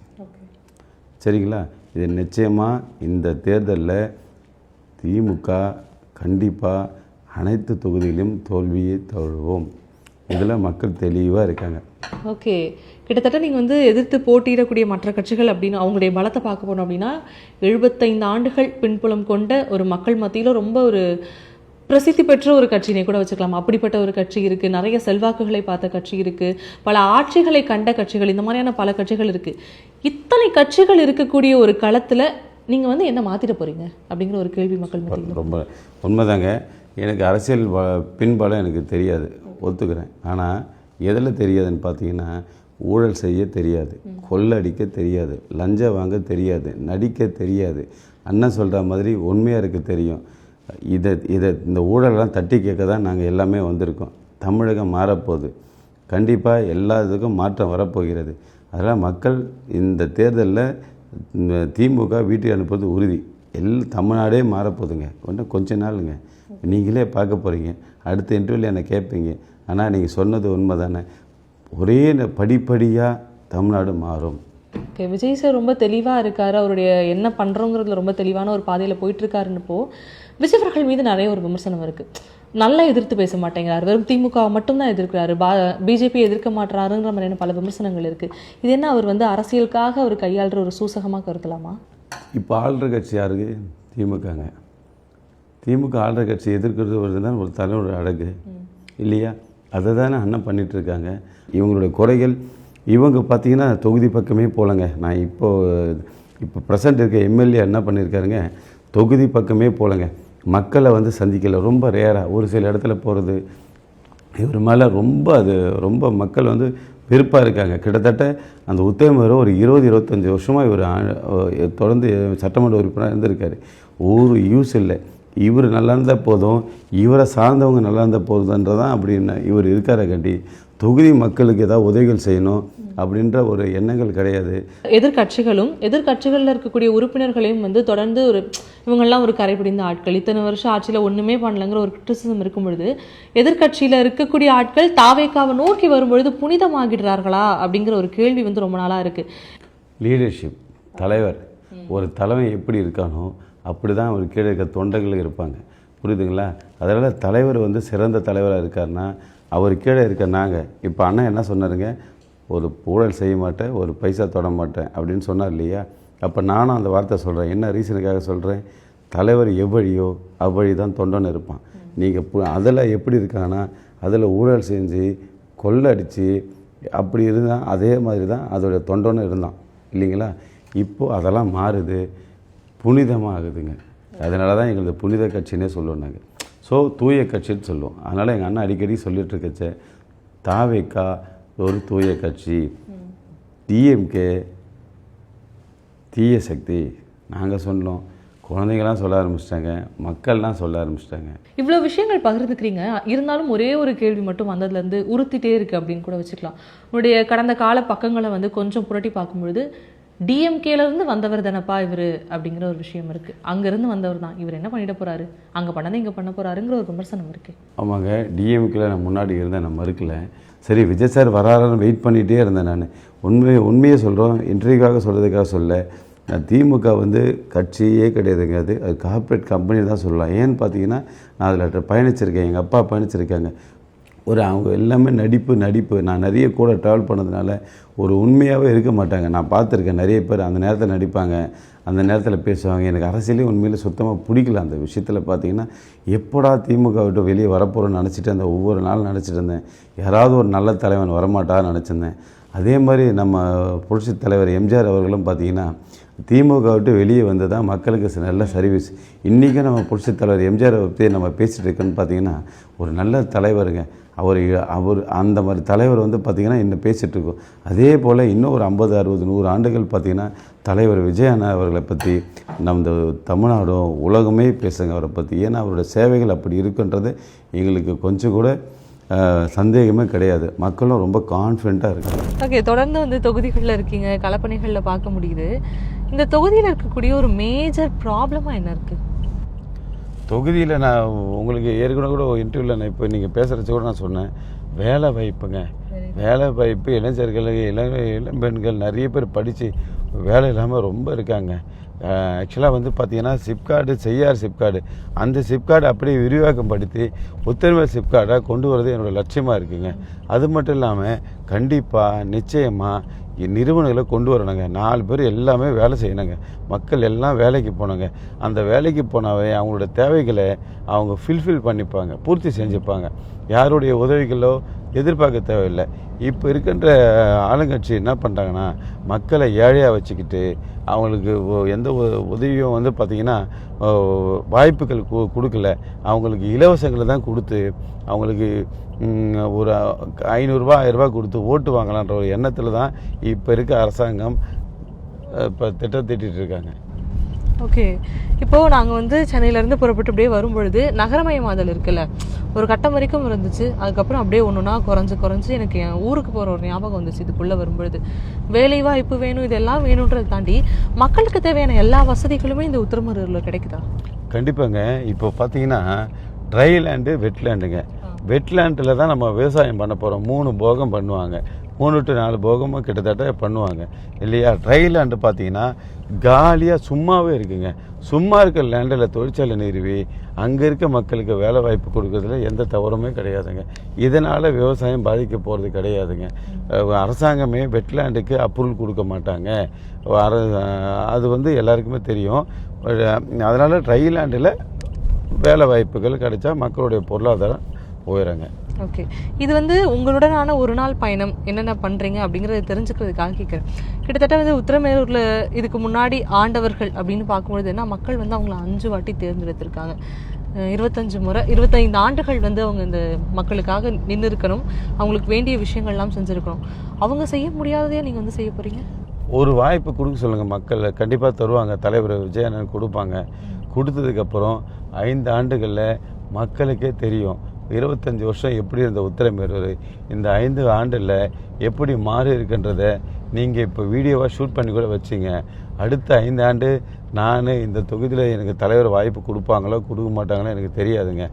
சரிங்களா? இது நிச்சயமாக இந்த தேர்தலில் திமுக கண்டிப்பாக அனைத்து தொகுதியிலும் தோல்வியை தழுவோம். இதில் மக்கள் தெளிவாக இருக்காங்க. ஓகே, கிட்டத்தட்ட நீங்கள் எதிர்த்து போட்டியிடக்கூடிய மற்ற கட்சிகள் அப்படின்னு அவங்களுடைய பலத்தை பார்க்க போனோம் அப்படின்னா 75 ஆண்டுகள் பின்புலம் கொண்ட ஒரு மக்கள் மத்தியில் ரொம்ப ஒரு பிரசித்தி பெற்ற ஒரு கட்சினை கூட வச்சுக்கலாம். அப்படிப்பட்ட ஒரு கட்சி இருக்குது. நிறைய செல்வாக்குகளை பார்த்த கட்சி இருக்குது. பல ஆட்சிகளை கண்ட கட்சிகள், இந்த மாதிரியான பல கட்சிகள் இருக்குது. இத்தனை கட்சிகள் இருக்கக்கூடிய ஒரு களத்தில் நீங்கள் என்ன மாற்றிட போகிறீங்க அப்படிங்கிற ஒரு கேள்வி மக்கள் மத்தியில். ரொம்ப உண்மைதாங்க. எனக்கு அரசியல் பின்பலம் எனக்கு தெரியாது, ஒத்துக்கிறேன். ஆனால் எதில் தெரியாதுன்னு பார்த்தீங்கன்னா, ஊழல் செய்ய தெரியாது, கொள்ளடிக்க தெரியாது, லஞ்சம் வாங்க தெரியாது, நடிக்க தெரியாது. அண்ணன் சொல்கிற மாதிரி உண்மையாக இருக்க தெரியும். இந்த ஊழலெல்லாம் தட்டி கேட்க தான் நாங்கள் எல்லாமே வந்திருக்கோம். தமிழகம் மாறப்போகுது, கண்டிப்பாக எல்லா இதுக்கும் மாற்றம் வரப்போகிறது. அதனால் மக்கள் இந்த தேர்தலில் திமுக வீட்டுக்கு அனுப்புறது உறுதி. தமிழ்நாடே மாறப்போகுதுங்க. கொஞ்ச நாளுங்க, நீங்களே பார்க்க போகிறீங்க. அடுத்த இன்டர்வியூவில் என்னை கேட்பீங்க. ஆனால் நீங்கள் சொன்னது உண்மை தானே, ஒரே படிப்படியாக தமிழ்நாடு மாறும். ஓகே, விஜய் சார் ரொம்ப தெளிவாக இருக்கார். அவருடைய என்ன பண்ணுறோங்கிறதுல ரொம்ப தெளிவான ஒரு பாதையில் போயிட்டுருக்காருன்னப்போ விஜய் அவர்கள் மீது நிறைய ஒரு விமர்சனம் இருக்குது. நல்லா எதிர்த்து பேச மாட்டேங்கிறார், வெறும் திமுக மட்டும்தான் எதிர்க்கிறாரு, பிஜேபி எதிர்க்க மாட்டுறாருங்கிற மாதிரியான பல விமர்சனங்கள் இருக்குது. இது என்ன அவர் அரசியலுக்காக அவர் கையாளுற ஒரு சூசகமாக கருதலாமா? இப்போ ஆளுற கட்சி யாருக்கு? திமுகங்க. திமுக ஆளுற கட்சி எதிர்க்கிறது வருது தான் ஒரு தலைவரோட அழகு இல்லையா? அதை தானே அண்ணன் பண்ணிகிட்ருக்காங்க. இவங்களுடைய குறைகள் இவங்க பார்த்திங்கன்னா தொகுதி பக்கமே போகலங்க. நான் இப்போ ப்ரெசண்ட் இருக்க எம்எல்ஏ என்ன பண்ணியிருக்காருங்க, தொகுதி பக்கமே போகலங்க. மக்களை சந்திக்கலை, ரொம்ப ரேராக ஒரு சில இடத்துல போகிறது. இவர் மேலே ரொம்ப மக்கள் வெறுப்பாக இருக்காங்க. கிட்டத்தட்ட அந்த உத்தமர் ஒரு 20-25 வருஷமாக இவர் தொடர்ந்து சட்டமன்ற உறுப்பினராக இருந்திருக்காரு. ஒரு யூஸ் இல்லை. இவர் நல்லா இருந்தால் போதும், இவரை சார்ந்தவங்க நல்லா இருந்தால் போதுன்றதான் அப்படின்னு இவர் இருக்கார கண்டி தொகுதி மக்களுக்கு ஏதாவது உதவிகள் செய்யணும் அப்படின்ற ஒரு எண்ணங்கள் கிடையாது. எதிர்கட்சிகளில் இருக்கக்கூடிய உறுப்பினர்களையும் தொடர்ந்து இவங்கெல்லாம் ஒரு கரைபிடிந்த ஆட்கள், இத்தனை வருஷம் ஆட்சியில் ஒன்றுமே பண்ணலங்கிற ஒரு கிரிட்டிசிசம் இருக்கும் பொழுது எதிர்கட்சியில் இருக்கக்கூடிய ஆட்கள் தாவேக்காவை நோக்கி வரும்பொழுது புனிதமாகிடுறார்களா அப்படிங்கிற ஒரு கேள்வி ரொம்ப நாளாக இருக்குது. லீடர்ஷிப், தலைவர், ஒரு தலைமை எப்படி இருக்கானோ அப்படி தான் அவர் கீழே இருக்க தொண்டர்கள் இருப்பாங்க. புரியுதுங்களா? அதனால் தலைவர் சிறந்த தலைவராக இருக்காருன்னா அவர் கீழே இருக்க நாங்கள். இப்போ அண்ணன் என்ன சொன்னாருங்க, ஒரு ஊழல் செய்ய மாட்டேன், ஒரு பைசா தொட மாட்டேன் அப்படின்னு சொன்னார் இல்லையா? அப்போ நானும் அந்த வார்த்தை சொல்கிறேன். என்ன ரீசனுக்காக சொல்கிறேன்? தலைவர் எவ்வழியோ அவ்வழி தான் தொண்டன் இருப்பான். நீங்கள் அதில் எப்படி இருக்காங்கன்னா அதில் ஊழல் செஞ்சு கொள்ளடிச்சு அப்படி இருந்தால் அதே மாதிரி தான் அதோடைய தொண்டனும் இருந்தான் இல்லைங்களா? இப்போது அதெல்லாம் மாறுது, புனிதமாக ஆகுதுங்க. அதனால தான் எங்களது புனித கட்சின்னே சொல்லுவோம் நாங்கள். ஸோ தூய கட்சின்னு சொல்லுவோம். அதனால் எங்கள் அண்ணன் அடிக்கடி சொல்லிட்டு இருக்கச்ச தாவேக்கா ஒரு தூய கட்சி, டிஎம்கே தீய சக்தி நாங்கள் சொன்னோம். குழந்தைங்களாம் சொல்ல ஆரம்பிச்சிட்டாங்க, மக்கள்லாம் சொல்ல ஆரம்பிச்சிட்டாங்க. இவ்வளோ விஷயங்கள் பகிர்ந்துக்கிறீங்க. இருந்தாலும் ஒரே ஒரு கேள்வி மட்டும் வந்ததுலேருந்து உறுத்திட்டே இருக்குது அப்படின்னு கூட வச்சுக்கலாம். உங்களுடைய கடந்த கால பக்கங்களை கொஞ்சம் புரட்டி பார்க்கும்பொழுது டிஎம்கேலேருந்து வந்தவர் தானப்பா இவர் அப்படிங்கிற ஒரு விஷயம் இருக்குது. அங்கேருந்து வந்தவர் தான், இவர் என்ன பண்ணிட போகிறாரு, அங்கே பண்ணதை இங்கே பண்ண போகிறாருங்கிற ஒரு விமர்சனம் இருக்குது. ஆமாங்க, டிஎம்கேல நான் முன்னாடி இருந்தேன், நான் மறுக்கல. சரி, விஜய் சார் வராருன்னு வெயிட் பண்ணிகிட்டே இருந்தேன். நான் உண்மையை சொல்கிறோம், இன்டர்வியூக்காக சொல்கிறதுக்காக சொல்ல. நான் திமுக கட்சியே கிடையாதுங்க. அது கார்ப்பரேட் கம்பெனி தான் சொல்லலாம். ஏன்னு பார்த்தீங்கன்னா நான் அதில் பயணிச்சிருக்கேன், எங்கள் அப்பா பயணிச்சிருக்காங்க. அவங்க எல்லாமே நடிப்பு. நான் நிறைய கூட ட்ராவல் பண்ணதுனால ஒரு உண்மையாகவே இருக்க மாட்டாங்க. நான் பார்த்துருக்கேன், நிறைய பேர் அந்த நேரத்தில் நடிப்பாங்க, அந்த நேரத்தில் பேசுவாங்க. எனக்கு அரசியலே உண்மையில் சுத்தமாக பிடிக்கல. அந்த விஷயத்தில் பார்த்தீங்கன்னா எப்படா திமுக விட்டு வெளியே வரப்போகிறோன்னு நினச்சிட்டு அந்த ஒவ்வொரு நாளும் நினச்சிட்டு இருந்தேன். யாராவது ஒரு நல்ல தலைவன் வரமாட்டான்னு நினச்சிருந்தேன். அதே மாதிரி நம்ம புரட்சி தலைவர் எம்ஜிஆர் அவர்களும் பார்த்திங்கன்னா திமுக விட்டு வெளியே வந்து தான் மக்களுக்கு நல்ல சர்வீஸ். இன்றைக்கும் நம்ம புரட்சி தலைவர் எம்ஜிஆரை பற்றி நம்ம பேசிகிட்டு இருக்கோன்னு பார்த்திங்கன்னா ஒரு நல்ல தலைவருங்க. அவர் அந்த மாதிரி தலைவர் பார்த்திங்கன்னா இன்னும் பேசிகிட்ருக்கோம். அதே போல் இன்னும் ஒரு 50, 60, 100 ஆண்டுகள் பார்த்திங்கன்னா தலைவர் விஜய் அண்ணா அவர்களை பற்றி நம்ம தமிழ்நாடும் உலகமே பேசுங்க அவரை பற்றி. ஏன்னா அவரோட சேவைகள் அப்படி இருக்குன்றது எங்களுக்கு கொஞ்சம் கூட சந்தேகமே கிடையாது. மக்களும் ரொம்ப கான்ஃபிடென்ட்டாக இருக்காங்க. ஓகே, தொடர்ந்து தொகுதிகளில் இருக்கீங்க, களப்பணிகளில் பார்க்க முடியுது. இந்த தொகுதியில் இருக்கக்கூடிய ஒரு மேஜர் ப்ராப்ளமாக என்ன இருக்குது? தொகுதியில் நான் உங்களுக்கு ஏற்கனவே கூட இன்டர்வியூவில் நான் இப்போ நீங்கள் பேசுகிறச்ச கூட நான் சொன்னேன், வேலை வாய்ப்புங்க. வேலை வாய்ப்பு இளைஞர்கள், இளம்பெண்கள் நிறைய பேர் படித்து வேலை இல்லாமல் ரொம்ப இருக்காங்க. ஆக்சுவலாக பார்த்தீங்கன்னா சிப்கார்டு, செய்யார் சிப்கார்டு, அந்த சிப்கார்டு அப்படியே விரிவாக்கம் படுத்தி உத்தரமேல் சிப்கார்டாக கொண்டு வரது என்னோடய லட்சியமாக இருக்குங்க. அது மட்டும் இல்லாமல் கண்டிப்பாக நிச்சயமாக நிறுவனங்களை கொண்டு வரணுங்க. 4 பேர் எல்லாமே வேலை செய்யணுங்க. மக்கள் எல்லாம் வேலைக்கு போனாங்க. அந்த வேலைக்கு போனாவே அவங்களோட தேவைகளை அவங்க ஃபில்ஃபில் பண்ணிப்பாங்க, பூர்த்தி செஞ்சுப்பாங்க. யாருடைய உதவிகளோ எதிர்பார்க்க தேவையில்லை. இப்போ இருக்கின்ற ஆளுங்கட்சி என்ன பண்ணுறாங்கன்னா மக்களை ஏழையாக வச்சுக்கிட்டு அவங்களுக்கு எந்த உதவியும் பார்த்திங்கன்னா வாய்ப்புகள் கொடுக்கல. அவங்களுக்கு இலவசங்களை தான் கொடுத்து அவங்களுக்கு ஒரு 500 ரூபா 1000 ரூபா கொடுத்து ஓட்டு வாங்கலான்ற ஒரு எண்ணத்தில் தான் இப்போ இருக்க அரசாங்கம் இப்போ திட்டம் தீட்டிகிட்டு இருக்காங்க. ஓகே, இப்போது நாங்கள் வந்து சென்னையிலேருந்து புறப்பட்டு அப்படியே வரும்பொழுது நகரமயமாதல் இருக்குல்ல, ஒரு கட்டம் வரைக்கும் இருந்துச்சு. அதுக்கப்புறம் அப்படியே ஒன்றுனா குறைஞ்சு எனக்கு என் ஊருக்கு போகிற ஒரு ஞாபகம் வந்துச்சு இதுக்குள்ளே வரும்பொழுது. வேலைவாய்ப்பு வேணும், இதெல்லாம் வேணுன்றதை தாண்டி மக்களுக்கு தேவையான எல்லா வசதிகளுமே இந்த உத்திரமேரூரில் கிடைக்குதா? கண்டிப்பாங்க. இப்போ பார்த்தீங்கன்னா ட்ரை லேண்டு, வெட்லேண்டுங்க. வெட்லேண்டில் தான் நம்ம விவசாயம் பண்ண போகிறோம். 3 போகம் பண்ணுவாங்க, 3 to 4 போகமும் கிட்டத்தட்ட பண்ணுவாங்க இல்லையா. ட்ரை லேண்டு பார்த்தீங்கன்னா காலியாக சும்மாவே இருக்குங்க. சும்மா இருக்கிற லேண்டில் தொழிற்சாலை நிறுவி அங்கே இருக்க மக்களுக்கு வேலை வாய்ப்பு கொடுக்கறதுல எந்த தவறுமே கிடையாதுங்க. இதனால் விவசாயம் பாதிக்க போகிறது கிடையாதுங்க. அரசாங்கமே வெட்லேண்டுக்கு அப்ரூவல் கொடுக்க மாட்டாங்க. அது வந்து எல்லாருக்குமே தெரியும். அதனால் ட்ரை லேண்டில் வேலை வாய்ப்புகள் கிடைச்சா மக்களுடைய பொருளாதாரம் உயரங்க. ஓகே, இது வந்து உங்களுடனான ஒரு நாள் பயணம் என்னென்ன பண்ணுறீங்க அப்படிங்கிறத தெரிஞ்சுக்கிறதுக்காக கேட்குறேன். கிட்டத்தட்ட வந்து உத்திரமேரூரில் இதுக்கு முன்னாடி ஆண்டவர்கள் அப்படின்னு பார்க்கும்பொழுது என்ன, மக்கள் வந்து அவங்கள 5 வாட்டி தேர்ந்தெடுத்திருக்காங்க. 25 முறை, 25 ஆண்டுகள் வந்து அவங்க இந்த மக்களுக்காக நின்று இருக்கணும், அவங்களுக்கு வேண்டிய விஷயங்கள்லாம் செஞ்சுருக்கணும். அவங்க செய்ய முடியாததையே நீங்கள் வந்து செய்ய போகிறீங்க. ஒரு வாய்ப்பு கொடுக்க சொல்லுங்கள், மக்கள் கண்டிப்பாக தருவாங்க. தலைவர் விஜயன் கொடுப்பாங்க. கொடுத்ததுக்கப்புறம் 5 ஆண்டுகளில் மக்களுக்கே தெரியும் 25 வருஷம் எப்படி இருந்த உத்திரமேரூர் இந்த 5 ஆண்டில் எப்படி மாறி இருக்குன்றதை நீங்கள் இப்போ வீடியோவாக ஷூட் பண்ணி கூட வச்சிங்க. அடுத்த 5 ஆண்டு நான் இந்த தொகுதியில் எனக்கு தலைவர் வாய்ப்பு கொடுப்பாங்களோ கொடுக்க மாட்டாங்களோ எனக்கு தெரியாதுங்க.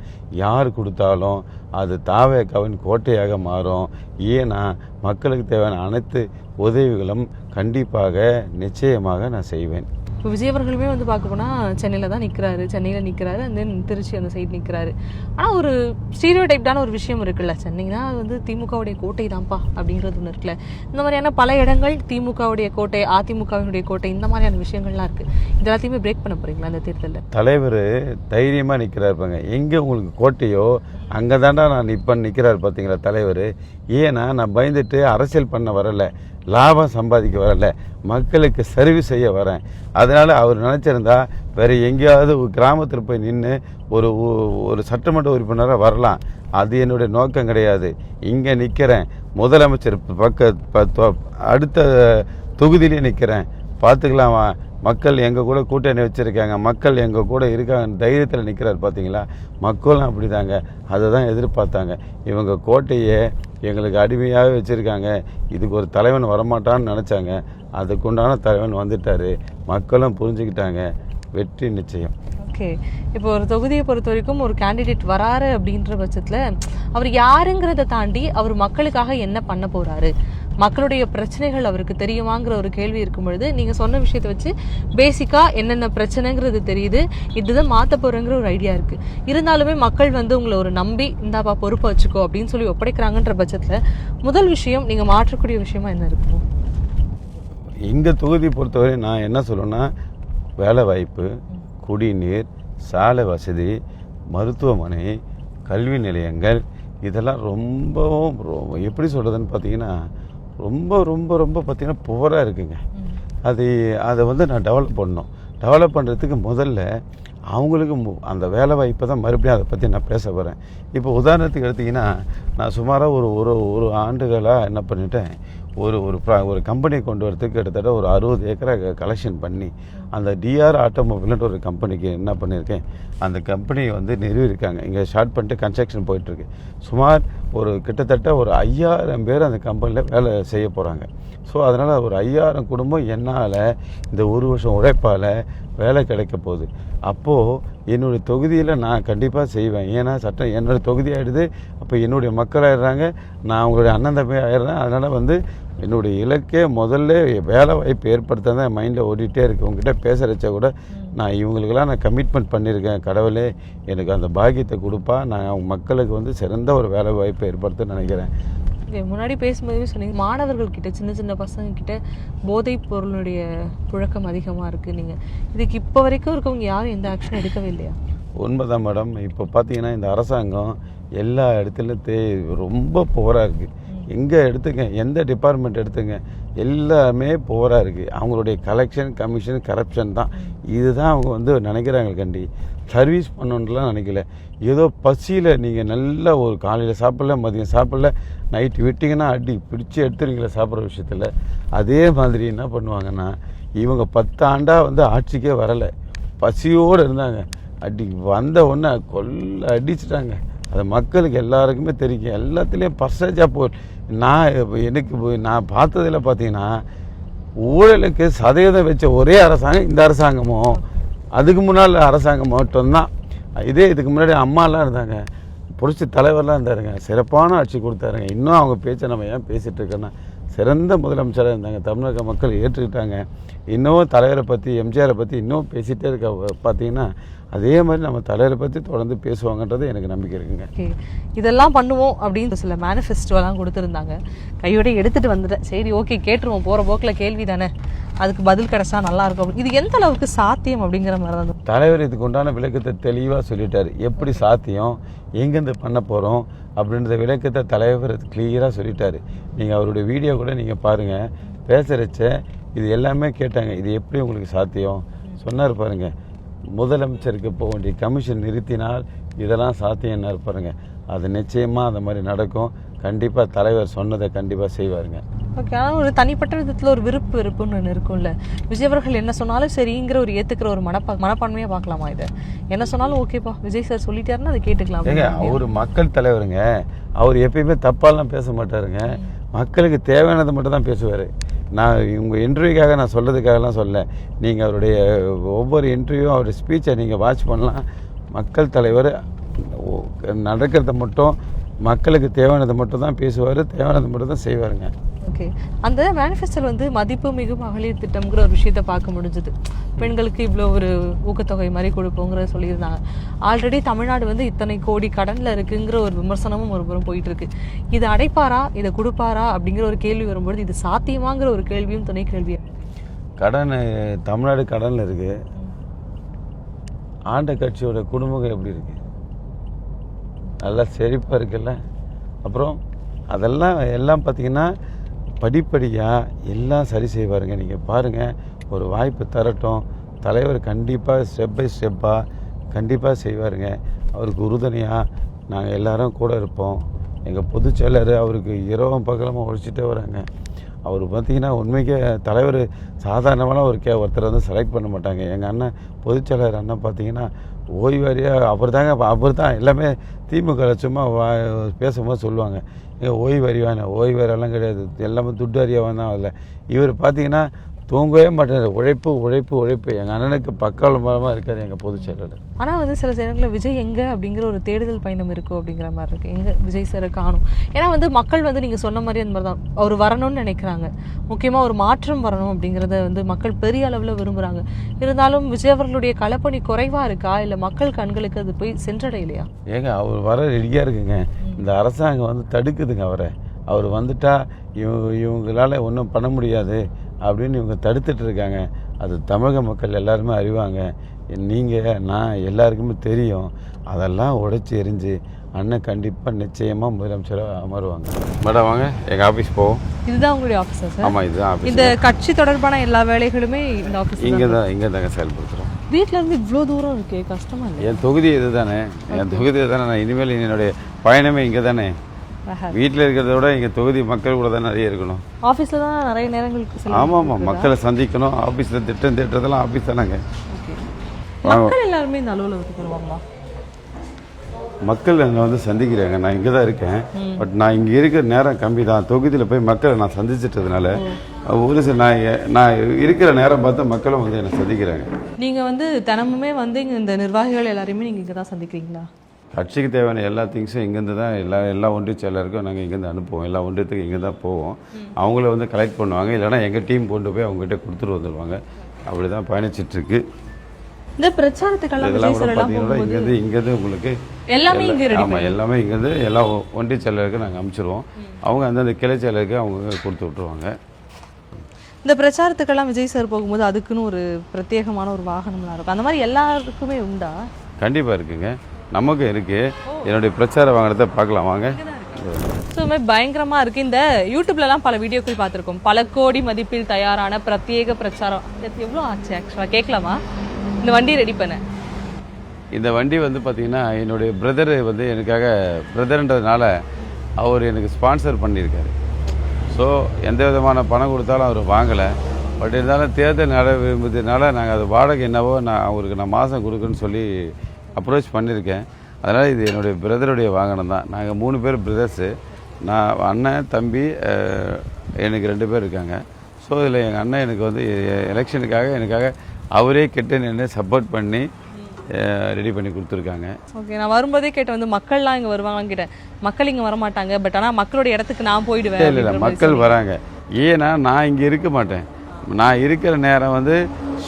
யார் கொடுத்தாலும் அது தாவேக்காவின் கோட்டையாக மாறும். ஏன்னா மக்களுக்கு தேவையான அனைத்து உதவிகளும் கண்டிப்பாக நிச்சயமாக நான் செய்வேன். இப்போ விஜய் அவர்களுமே வந்து பார்க்க போனால் சென்னையில் தான் நிற்கிறாரு, சென்னையில் நிற்கிறாரு, அண்ட் தென் திருச்சி அந்த சைடு நிற்கிறாரு. ஆனால் ஒரு ஸ்டீரியோ டைப்டான ஒரு விஷயம் இருக்குல்ல, சென்னைனா வந்து திமுகவுடைய கோட்டை தான்ப்பா அப்படிங்கிறது ஒன்று இருக்குல்ல. இந்த மாதிரியான பல இடங்கள் திமுகவுடைய கோட்டை, அதிமுகவினுடைய கோட்டை, இந்த மாதிரியான விஷயங்கள்லாம் இருக்குது. இது எல்லாத்தையுமே பிரேக் பண்ண போகிறீங்களா அந்த தேர்தலில்? தலைவர் தைரியமாக நிற்கிறாருப்பாங்க. எங்கே உங்களுக்கு கோட்டையோ அங்கே தாண்டா நான் நிற்கிறார் பார்த்தீங்களா தலைவர். ஏன்னா நான் பயந்துட்டு அரசியல் பண்ண வரலை, லாபம் சம்பாதிக்க வரல, மக்களுக்கு சர்வீஸ் செய்ய வரேன். அதனால் அவர் நினச்சிருந்தா வேறு எங்கேயாவது ஒரு கிராமத்தில் போய் நின்று ஒரு சட்டமன்ற உறுப்பினராக வரலாம். அது என்னுடைய நோக்கம் கிடையாது. இங்கே நிற்கிறேன், முதலமைச்சர் அடுத்த தொகுதியிலே நிற்கிறேன், பார்த்துக்கலாமா. மக்கள் எங்கள் கூட கூட்டணி வச்சுருக்காங்க, மக்கள் எங்கள் கூட இருக்காங்க, தைரியத்தில் நிற்கிறார் பார்த்தீங்களா. மக்களும் அப்படி தாங்க, அதை தான் எதிர்பார்த்தாங்க. இவங்க கோட்டையை எங்களுக்கு அடிமையாகவே வச்சுருக்காங்க, இதுக்கு ஒரு தலைவன் வரமாட்டான்னு நினச்சாங்க. அதுக்குண்டான தலைவன் வந்துட்டார், மக்களும் புரிஞ்சுக்கிட்டாங்க. வெற்றி நிச்சயம். ஓகே, இப்போ ஒரு தொகுதியை பொறுத்த வரைக்கும் ஒரு கேண்டிடேட் வராரு அப்படின்ற பட்சத்தில் அவர் யாருங்கிறத தாண்டி அவர் மக்களுக்காக என்ன பண்ண போகிறாரு, மக்களுடைய பிரச்சனைகள் அவருக்கு தெரியுமாங்கிற ஒரு கேள்வி இருக்கும் பொழுது நீங்கள் சொன்ன விஷயத்தை வச்சு பேசிக்காக என்னென்ன பிரச்சனைங்கிறது தெரியுது, இதுதான் மாற்ற போகிறேங்கிற ஒரு ஐடியா இருக்குது. இருந்தாலுமே மக்கள் வந்து உங்களை ஒரு நம்பி இந்தாப்பா பொறுப்பை வச்சுக்கோ அப்படின்னு சொல்லி ஒப்படைக்கிறாங்கன்ற பட்சத்தில் முதல் விஷயம் நீங்கள் மாற்றக்கூடிய விஷயமா என்ன இருக்கும்? எங்கள் தொகுதி பொறுத்தவரை நான் என்ன சொல்லுவேன்னா, வேலை வாய்ப்பு, குடிநீர், சாலை வசதி, மருத்துவமனை, கல்வி நிலையங்கள், இதெல்லாம் ரொம்பவும் எப்படி சொல்கிறதுன்னு பார்த்தீங்கன்னா ரொம்ப ரொம்ப ரொம்ப பார்த்திங்கன்னா புவராக இருக்குங்க. அதை வந்து நான் டெவலப் பண்ணணும். டெவலப் பண்ணுறதுக்கு முதல்ல அவங்களுக்கு அந்த வேலை வாய்ப்பை தான் மறுபடியும் அதை பற்றி நான் பேச போகிறேன். இப்போ உதாரணத்துக்கு எடுத்திங்கன்னா, நான் சுமாராக ஒரு ஆண்டுகளாக என்ன பண்ணிட்டேன், ஒரு கம்பெனியை கொண்டு வரதுக்கு கிட்டத்தட்ட ஒரு 60 ஏக்கரை கலெக்ஷன் பண்ணி அந்த டிஆர் ஆட்டோமொபைல்ன்ற ஒரு கம்பெனிக்கு என்ன பண்ணியிருக்கேன், அந்த கம்பெனியை வந்து நிறுவியிருக்காங்க. இங்கே ஸ்டார்ட் பண்ணிட்டு கன்ஸ்ட்ரக்ஷன் போயிட்டுருக்கு. சுமார் கிட்டத்தட்ட ஒரு 5000 பேர் அந்த கம்பெனியில் வேலை செய்ய போகிறாங்க. ஸோ அதனால் ஒரு 5000 குடும்பம் என்னால் இந்த ஒரு வருஷம் உழைப்பால் வேலை கிடைக்க போகுது. அப்போது என்னுடைய தொகுதியில் நான் கண்டிப்பாக செய்வேன். ஏன்னா சட்டம் என்னோடய தொகுதி ஆகிடுது, அப்போ என்னுடைய மக்கள் ஆகிடுறாங்க, நான் அவங்களுடைய அண்ணன் தம்பி ஆகிடுறேன். அதனால் வந்து என்னுடைய இலக்கே முதல்ல வேலை வாய்ப்பு ஏற்படுத்த தான் மைண்டில் ஓடிட்டே இருக்குது. உங்ககிட்ட பேசுகிறச்ச கூட நான் இவங்களுக்கெல்லாம் நான் கமிட்மெண்ட் பண்ணியிருக்கேன். கடவுளே எனக்கு அந்த பாக்கியத்தை கொடுப்பா, நான் அவங்க மக்களுக்கு வந்து சிறந்த ஒரு வேலை வாய்ப்பை ஏற்படுத்த நினைக்கிறேன். முன்னாடி பேசும்போதே சொன்னீங்க, மாணவர்கள்கிட்ட சின்ன சின்ன பசங்கக்கிட்ட போதைப் பொருளுடைய புழக்கம் அதிகமாக இருக்குது. நீங்கள் இதுக்கு இப்போ வரைக்கும் இருக்கவங்க யாரும் எந்த ஆக்ஷன் எடுக்கவே இல்லையா? உண்மைதான் மேடம். இப்போ பார்த்தீங்கன்னா இந்த அரசாங்கம் எல்லா இடத்துலையும் ரொம்ப புவராக இருக்குது. எங்கே எடுத்துங்க, எந்த டிபார்ட்மெண்ட் எடுத்துங்க, எல்லாமே புவராக இருக்குது. அவங்களுடைய கலெக்ஷன், கமிஷன், கரப்ஷன் தான். இதுதான் அவங்க வந்து நினைக்கிறாங்க. கண்டி சர்வீஸ் பண்ணணுன்னுலாம் நினைக்கல. ஏதோ பசியில் நீங்கள் நல்லா ஒரு காலையில் சாப்பிடல, மதியம் சாப்பிடல, நைட்டு விட்டிங்கன்னா அடி பிடிச்சி எடுத்துருங்களே சாப்பிட்ற விஷயத்தில். அதே மாதிரி என்ன பண்ணுவாங்கன்னா, இவங்க 10 ஆண்டாக வந்து ஆட்சிக்கே வரலை. பசியோடு இருந்தாங்க. வந்த உடனே அடிச்சிட்டாங்க. அது மக்களுக்கு எல்லாருக்குமே தெரியும். எல்லாத்துலேயும் பர்சன்டேஜாக நான் பார்த்ததில் பார்த்தீங்கன்னா ஊழலுக்கு சதவீதம் வச்ச ஒரே அரசாங்கம் இந்த அரசாங்கமும் அதுக்கு முன்னால் அரசாங்கம் மட்டும்தான். இதுக்கு முன்னாடி அம்மாலாம் இருந்தாங்க, புரட்சி தலைவர்லாம் இருந்தாருங்க, சிறப்பான ஆட்சி கொடுத்தாருங்க. இன்னும் அவங்க பேச்சை நம்ம ஏன் பேசிகிட்டு இருக்கோன்னா, சிறந்த முதலமைச்சராக இருந்தாங்க, தமிழக மக்கள் ஏற்றுக்கிட்டாங்க. இன்னும் தலைவரை பற்றி எம்ஜிஆரை பற்றி இன்னும் பேசிகிட்டே இருக்க பார்த்தீங்கன்னா அதே மாதிரி நம்ம தலைவரை பற்றி தொடர்ந்து பேசுவாங்கன்றது எனக்கு நம்பிக்கை இருக்குங்க. இதெல்லாம் பண்ணுவோம் அப்படின்னு சில மேனிஃபெஸ்டோலாம் கொடுத்துருந்தாங்க, கையோட எடுத்துகிட்டு வந்துட்டேன். சரி ஓகே கேட்டுருவோம், போகிற போக்கில் கேள்வி தானே, அதுக்கு பதில் கிடைச்சா நல்லாயிருக்கும். இது எந்த அளவுக்கு சாத்தியம் அப்படிங்கிற மாதிரி தான் தலைவர் இதுக்கு உண்டான விளக்கத்தை தெளிவாக சொல்லிட்டார். எப்படி சாத்தியம், எங்கேருந்து பண்ண போகிறோம் அப்படின்ற விளக்கத்தை தலைவர் கிளியராக சொல்லிட்டார். நீங்கள் அவருடைய வீடியோ கூட நீங்கள் பாருங்கள், பேசுகிறச்ச இது எல்லாமே கேட்டாங்க. இது எப்படி உங்களுக்கு சாத்தியம் சொன்னார் பாருங்கள். முதலமைச்சருக்கு போக வேண்டிய கமிஷன் நிறுத்தினால் இதெல்லாம் சாத்தியம்னா இருப்பாருங்க. அது நிச்சயமாக அந்த மாதிரி நடக்கும். கண்டிப்பாக தலைவர் சொன்னதை கண்டிப்பாக செய்வாருங்க. ஓகே, ஆனால் ஒரு தனிப்பட்ட விதத்தில் ஒரு விருப்புன்னு ஒன்று இருக்கும்ல. விஜய் அவர்கள் என்ன சொன்னாலும் சரிங்கிற ஒரு ஏற்றுக்கிற ஒரு மனப்பான்மையாக பார்க்கலாமா? இதை என்ன சொன்னாலும் ஓகேப்பா விஜய் சார் சொல்லிட்டாருன்னா அதை கேட்டுக்கலாம். ஏங்க அவர் மக்கள் தலைவருங்க, அவர் எப்பயுமே தப்பாலாம் பேச மாட்டாருங்க. மக்களுக்கு தேவையானதை மட்டும் தான் பேசுவார். நான் உங்கள் இன்டர்வியூக்காக நான் சொல்கிறதுக்காகலாம் சொல்ல, நீங்கள் அவருடைய ஒவ்வொரு இன்டர்வியூவும் அவருடைய ஸ்பீச்சை நீங்கள் வாட்ச் பண்ணலாம். மக்கள் தலைவர் நடக்கிறத மட்டும், மக்களுக்கு தேவையானதை மட்டும் தான் பேசுவார், தேவையானதை மட்டும் தான் செய்வாருங்க. ஓகே, அந்த மேனிஃபெஸ்டோவில் வந்து மதிப்பு மிகு மகளிர் திட்டம்ங்கிற ஒரு விஷயத்தை பார்க்க முடிஞ்சுது. பெண்களுக்கு இவ்வளோ ஒரு ஊக்கத்தொகை மாதிரி கொடுப்போங்கிற சொல்லியிருந்தாங்க. ஆல்ரெடி தமிழ்நாடு வந்து இத்தனை கோடி கடனில் இருக்குங்கிற ஒரு விமர்சனமும் ஒரு புறம் போயிட்டு இருக்கு. இதை அடைப்பாரா, இதை கொடுப்பாரா அப்படிங்கிற ஒரு கேள்வி வரும்பொழுது இது சாத்தியமாங்கிற ஒரு கேள்வியும் துணை கேள்வியா? கடன், தமிழ்நாடு கடனில் இருக்கு. ஆண்ட கட்சியோட குடும்பம் எப்படி இருக்கு? நல்லா செழிப்பாக இருக்குல்ல. அப்புறம் எல்லாம் பார்த்தீங்கன்னா படிப்படியாக எல்லாம் சரி செய்வாருங்க. நீங்கள் பாருங்கள், ஒரு வாய்ப்பு தரட்டும், தலைவர் கண்டிப்பாக ஸ்டெப் பை ஸ்டெப்பாக கண்டிப்பாக செய்வாருங்க. அவருக்கு உறுதுணையாக நாங்கள் எல்லாரும் கூட இருப்போம். எங்கள் பொதுச் செயலர் அவருக்கு இரவும் பகலமாக உழைச்சிட்டே வராங்க. அவர் பார்த்திங்கன்னா உண்மைக்கே தலைவர் சாதாரணமான ஒருத்தர் வந்து செலக்ட் பண்ண மாட்டாங்க. எங்கள் அண்ணன் பொதுச் செயலர் அண்ணன் பார்த்திங்கன்னா ஓய்வாரியாக அவர் தான் எல்லாமே. திமுக சும்மா பேசும்போது சொல்லுவாங்க, எங்கள் ஓய்வாரெல்லாம் கிடையாது, எல்லாமே துட்டு அறியாமல் தான் இல்லை. இவர் பார்த்திங்கன்னா தூங்கவே மாட்டார். உழைப்பு. எங்கள் அண்ணனுக்கு பக்கபலமாக இருக்கார் எங்கள் பொதுச் செயலாளர். ஆனால் வந்து சில நேரங்களில் விஜய் எங்கே அப்படிங்கிற ஒரு தேடுதல் பயணம் இருக்கும் அப்படிங்கிற மாதிரி இருக்குது. எங்கே விஜய் சாரை காணும். ஏன்னா வந்து மக்கள் வந்து நீங்கள் சொன்ன மாதிரி அந்த மாதிரி தான் அவர் வரணும்னு நினைக்கிறாங்க. முக்கியமாக ஒரு மாற்றம் வரணும் அப்படிங்கிறத வந்து மக்கள் பெரிய அளவில் விரும்புகிறாங்க. இருந்தாலும் விஜய் அவர்களுடைய களப்பணி குறைவாக இருக்கா, இல்லை மக்கள் கண்களுக்கு அது போய் சென்றடையிலையா? ஏங்க அவர் வர ரெடியாக இருக்குங்க. இந்த அரசாங்கம் வந்து தடுக்குதுங்க அவரை. அவர் வந்துட்டால் இவங்களால் ஒன்றும் பண்ண முடியாது அப்படின்னு இவங்க தடுத்துட்டு இருக்காங்க. அது தமிழக மக்கள் எல்லாருமே அறிவாங்க. நீங்கள் நான் எல்லாருக்குமே தெரியும். அதெல்லாம் உடைச்சி எரிஞ்சு அண்ணன் கண்டிப்பாக நிச்சயமாக முதலமைச்சராக அமருவாங்க. மேடம் வாங்க, எங்கள் ஆஃபீஸ் போவோம். இதுதான் உங்களுடைய ஆஃபீஸா சார்? ஆமாம், இதுதான் ஆஃபீஸ். இந்த கட்சி தொடர்பான எல்லா வேலைகளுமே இந்த ஆஃபீஸ் இங்கே தாங்க செயல்படுத்துகிறோம். வீட்டில் இருந்து இவ்வளோ தூரம் இருக்கே, கஷ்டமா இல்லை? என் தொகுதி இது தானே, நான் இனிமேல் என்னுடைய பயணமே இங்கே தானே. வீட்டில் இருக்கிறத விட இங்கே தொகுதி மக்கள் கூட தான் நிறைய இருக்கணும். ஆஃபீஸில் தான் நிறைய நேரங்களுக்கு. ஆமாம், மக்களை சந்திக்கணும். ஆஃபீஸில் திட்டம் திட்டதெல்லாம் ஆஃபீஸ் தானேங்க. மக்கள் எல்லாருமே இந்த அலுவலகத்துக்கு வருவாங்களா? மக்கள் என்னை வந்து சந்திக்கிறாங்க. நான் இங்கே தான் இருக்கேன். பட் நான் இங்கே இருக்கிற நேரம் கம்மி தான். தொகுதியில் போய் மக்களை நான் சந்திச்சிட்டதுனால ஒரு சில நான் இருக்கிற நேரம் பார்த்து மக்களும் வந்து என்னை சந்திக்கிறாங்க. நீங்கள் வந்து தினமுமே வந்து இங்கே இந்த நிர்வாகிகள் எல்லாரையுமே நீங்கள் இங்கே தான் சந்திக்கிறீங்களா? கட்சிக்கு தேவையான எல்லா திங்ஸும் இங்கேருந்து தான் எல்லா ஒன்றிய செயலருக்கும் நாங்கள் இங்கேருந்து அனுப்புவோம். எல்லா ஒன்றியத்துக்கும் இங்கே தான் போவோம். அவங்கள வந்து கலெக்ட் பண்ணுவாங்க. இல்லைனா எங்கள் டீம் கொண்டு போய் அவங்ககிட்ட கொடுத்துட்டு வந்துடுவாங்க. அப்படி தான் பயணிச்சிட்ருக்கு. இந்த பிரச்சாரத்துக்கெல்லாம் இங்கேருந்து உங்களுக்கு எல்லாமே ஆமாம், எல்லாமே இங்கேருந்து எல்லா ஒன்றிய செயலருக்கு நாங்கள் அனுப்பிச்சிடுவோம். அவங்க அந்தந்த கிளை செயலருக்கு அவங்க கொடுத்து விட்ருவாங்க. இந்த பிரச்சாரத்துக்கெல்லாம் விஜய் சார் போகும்போது அதுக்குன்னு ஒரு பிரத்யேகமான ஒரு வாகனம்லாம் இருக்கும். அந்த மாதிரி எல்லாருக்குமே உண்டா? கண்டிப்பாக இருக்குங்க, நமக்கு இருக்குது. என்னுடைய பிரச்சார வாகனத்தை பார்க்கலாம் வாங்க. ஸோ பயங்கரமாக இருக்குது. இந்த யூடியூப்லலாம் பல வீடியோக்கள் பார்த்துருக்கோம். பல கோடி மதிப்பில் தயாரான பிரத்யேக பிரச்சாரம். எவ்வளோ ஆச்சு ஆக்சுவலாக கேட்கலாமா? இந்த வண்டி ரெடி பண்ண இந்த வண்டி வந்து பார்த்திங்கன்னா என்னுடைய பிரதர் வந்து எனக்காக, பிரதர்ன்றதுனால அவர் எனக்கு ஸ்பான்சர் பண்ணியிருக்காரு. ஸோ எந்த விதமான பணம் கொடுத்தாலும் அவர் வாங்கலை. பட் இருந்தாலும் தேர்தல் விரும்புறதுனால நாங்கள் அது வாடகை என்னவோ அவருக்கு நான் மாதம் கொடுக்குன்னு சொல்லி அப்ரோச் பண்ணியிருக்கேன். அதனால் இது என்னுடைய பிரதருடைய வாகனம் தான். நாங்கள் 3 பேர் பிரதர்ஸு. நான் அண்ணன் தம்பி எனக்கு 2 பேர் இருக்காங்க. ஸோ இதில் எங்கள் அண்ணன் எனக்கு வந்து எனக்காக அவரே கெட்டு நின்று சப்போர்ட் பண்ணி ரெடி பண்ணி கொடுத்துருக்காங்க. ஓகே, நான் வரும்போதே கேட்டேன் வந்து மக்கள்லாம் இங்கே வருவாங்கன்னு கேட்டேன். மக்கள் இங்கே வரமாட்டாங்க, பட் ஆனால் மக்களோட இடத்துக்கு நான் போயிடுவேன். இல்லை மக்கள் வராங்க. ஏன்னா நான் இங்கே இருக்க மாட்டேன். நான் இருக்கிற நேரம் வந்து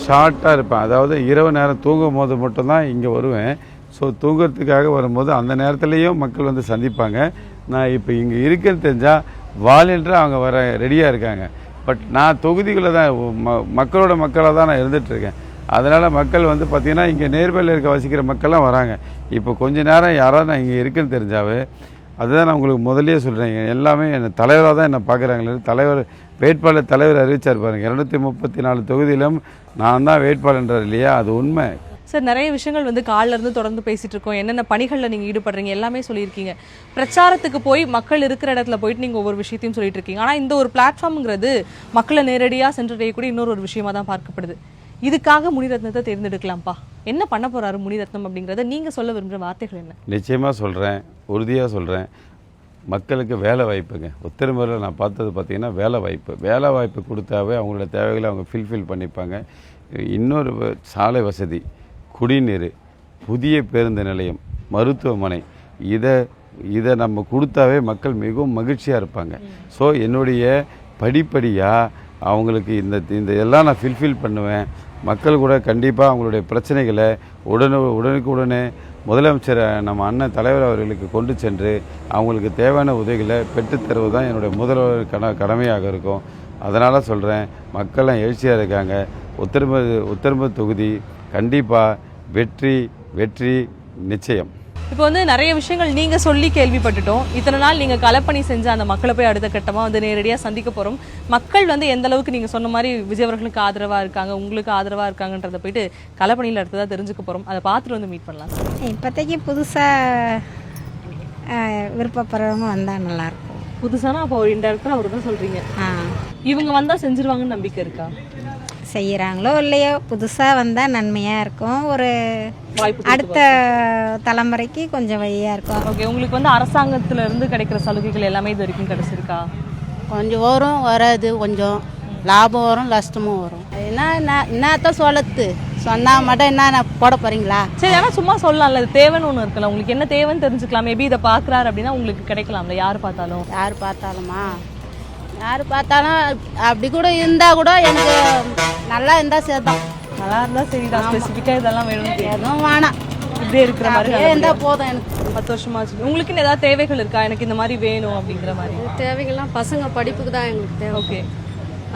ஷார்ட்டாக இருப்பேன். அதாவது இரவு நேரம் தூங்கும் போது மட்டும்தான் இங்கே வருவேன். ஸோ தூங்குறதுக்காக வரும்போது அந்த நேரத்துலேயும் மக்கள் வந்து சந்திப்பாங்க. நான் இப்போ இங்கே இருக்குன்னு தெரிஞ்சால் வாலண்டியராக அவங்க வர ரெடியாக இருக்காங்க. பட் நான் தொகுதிகளில் தான் மக்களோட மக்களாக தான் நான் இருந்துகிட்ருக்கேன். அதனால் மக்கள் வந்து பார்த்திங்கன்னா இங்கே நேர்மையில் இருக்க வசிக்கிற மக்கள்லாம் வராங்க. இப்போ கொஞ்ச நேரம் யாராவது நான் இங்கே இருக்குன்னு தெரிஞ்சாவே, அதுதான் நான் உங்களுக்கு முதலே சொல்கிறேன், எல்லாமே என்னை தலைவராக தான் என்னை பார்க்குறாங்களே. வேட்பாளர் தலைவர் அறிவிச்சார் பாருங்க, 234 தொகுதியிலும் நான் தான் வேட்பாளர்ன்றார் இல்லையா, அது உண்மை. சார், நிறைய விஷயங்கள் வந்து காலில் இருந்து தொடர்ந்து பேசிட்டு இருக்கோம். என்னென்ன பணிகளில் நீங்கள் ஈடுபடுறீங்க எல்லாமே சொல்லியிருக்கீங்க. பிரச்சாரத்துக்கு போய் மக்கள் இருக்கிற இடத்துல போயிட்டு நீங்கள் ஒவ்வொரு விஷயத்தையும் சொல்லிட்டு இருக்கீங்க. ஆனால் இந்த ஒரு பிளாட்ஃபார்ம்ங்கிறது மக்களை நேரடியாக சென்றடையக்கூடிய இன்னொரு விஷயமா தான் பார்க்கப்படுது. இதுக்காக முனிரத்னத்தை தேர்ந்தெடுக்கலாம்ப்பா, என்ன பண்ண போறாரு முனிரத்னம் அப்படிங்கிறத நீங்கள் சொல்ல விரும்புகிற வார்த்தைகள் என்ன? நிச்சயமாக சொல்கிறேன், உறுதியாக சொல்கிறேன். மக்களுக்கு வேலை வாய்ப்புங்க. உத்தரமேரூரில் நான் பார்த்தது பார்த்திங்கன்னா வேலை வாய்ப்பு கொடுத்தாவே அவங்களோட தேவைகளை அவங்க ஃபில்ஃபில் பண்ணிப்பாங்க. இன்னொரு சாலை வசதி, குடிநீர், புதிய பேருந்து நிலையம், மருத்துவமனை, இதை நம்ம கொடுத்தாவே மக்கள் மிகவும் மகிழ்ச்சியாக இருப்பாங்க. ஸோ என்னுடைய படிப்படியாக அவங்களுக்கு இந்த எல்லாம் நான் ஃபில்ஃபில் பண்ணுவேன். மக்கள் கூட கண்டிப்பாக அவங்களுடைய பிரச்சனைகளை உடனுக்குடனே முதலமைச்சர் நம்ம அண்ணன் தலைவர் அவர்களுக்கு கொண்டு சென்று அவங்களுக்கு தேவையான உதவிகளை பெற்றுத்தருவது தான் என்னுடைய முதல்வர் கடமையாக இருக்கும். அதனால் சொல்கிறேன், மக்கள்லாம் எழுச்சியாக இருக்காங்க. உத்தரமேரூர் தொகுதி கண்டிப்பாக வெற்றி நிச்சயம். இப்போ வந்து நிறைய விஷயங்கள் நீங்கள் சொல்லி கேள்விப்பட்டுட்டோம். இத்தனை நாள் நீங்கள் களப்பணி செஞ்ச அந்த மக்களை போய் அடுத்த கட்டமாக வந்து நேரடியாக சந்திக்க போகிறோம். மக்கள் வந்து எந்த அளவுக்கு நீங்கள் சொன்ன மாதிரி விஜய் அவர்களுக்கு ஆதரவாக இருக்காங்க, உங்களுக்கு ஆதரவாக இருக்காங்கன்றதை போயிட்டு களப்பணியில் அடுத்ததாக தெரிஞ்சுக்க போகிறோம். அதை பார்த்துட்டு வந்து மீட் பண்ணலாம். இப்போதைக்கு புதுசாக விருப்பப்படுறவங்க வந்தால் நல்லாயிருக்கும். புதுசானா அப்போ ஒரு இன்டெரக்டாக அவர் தான் சொல்கிறீங்க. இவங்க வந்தால் செஞ்சிருவாங்கன்னு நம்பிக்கை இருக்கா? செய்கிறாங்களோ இல்லையோ, புதுசாக வந்தால் நன்மையாக இருக்கும். ஒரு அடுத்த தலைமுறைக்கு கொஞ்சம் வழியாக இருக்கும். ஓகே, உங்களுக்கு வந்து அரசாங்கத்துல இருந்து கிடைக்கிற சலுகைகள் எல்லாமே இது வரைக்கும் கிடைச்சிருக்கா? கொஞ்சம் வரும், வராது, கொஞ்சம் லாபம் வரும், நஷ்டமும் வரும். என்னத்தான் சொல்லத்து சொன்னால் மட்டும் என்ன போட போகிறீங்களா? சரி, ஆனால் சும்மா சொல்லலாம்ல, இது தேவைன்னு ஒன்று இருக்குல்ல. உங்களுக்கு என்ன தேவைன்னு தெரிஞ்சுக்கலாம். மேபி இதை பார்க்குறாரு அப்படின்னா உங்களுக்கு கிடைக்கலாம்ல. யார் பார்த்தாலும் அப்படி கூட இருந்தால் கூட எனக்கு நல்லா இருந்தால் சரிதான். நல்லா இருந்தால் சரிதான். ஸ்பெசிஃபிக்காக இதெல்லாம் வேணும் எதுவும் வேணாம், இப்படியே இருக்கிற மாதிரி இருந்தால் போதும். எனக்கு 10 வருஷமாச்சு. உங்களுக்குன்னு ஏதாவது தேவைகள் இருக்கா? எனக்கு இந்த மாதிரி வேணும் அப்படிங்கிற மாதிரி தேவைகள்லாம் பசங்க படிப்புக்கு தான் எங்களுக்கு தேவை. ஓகே,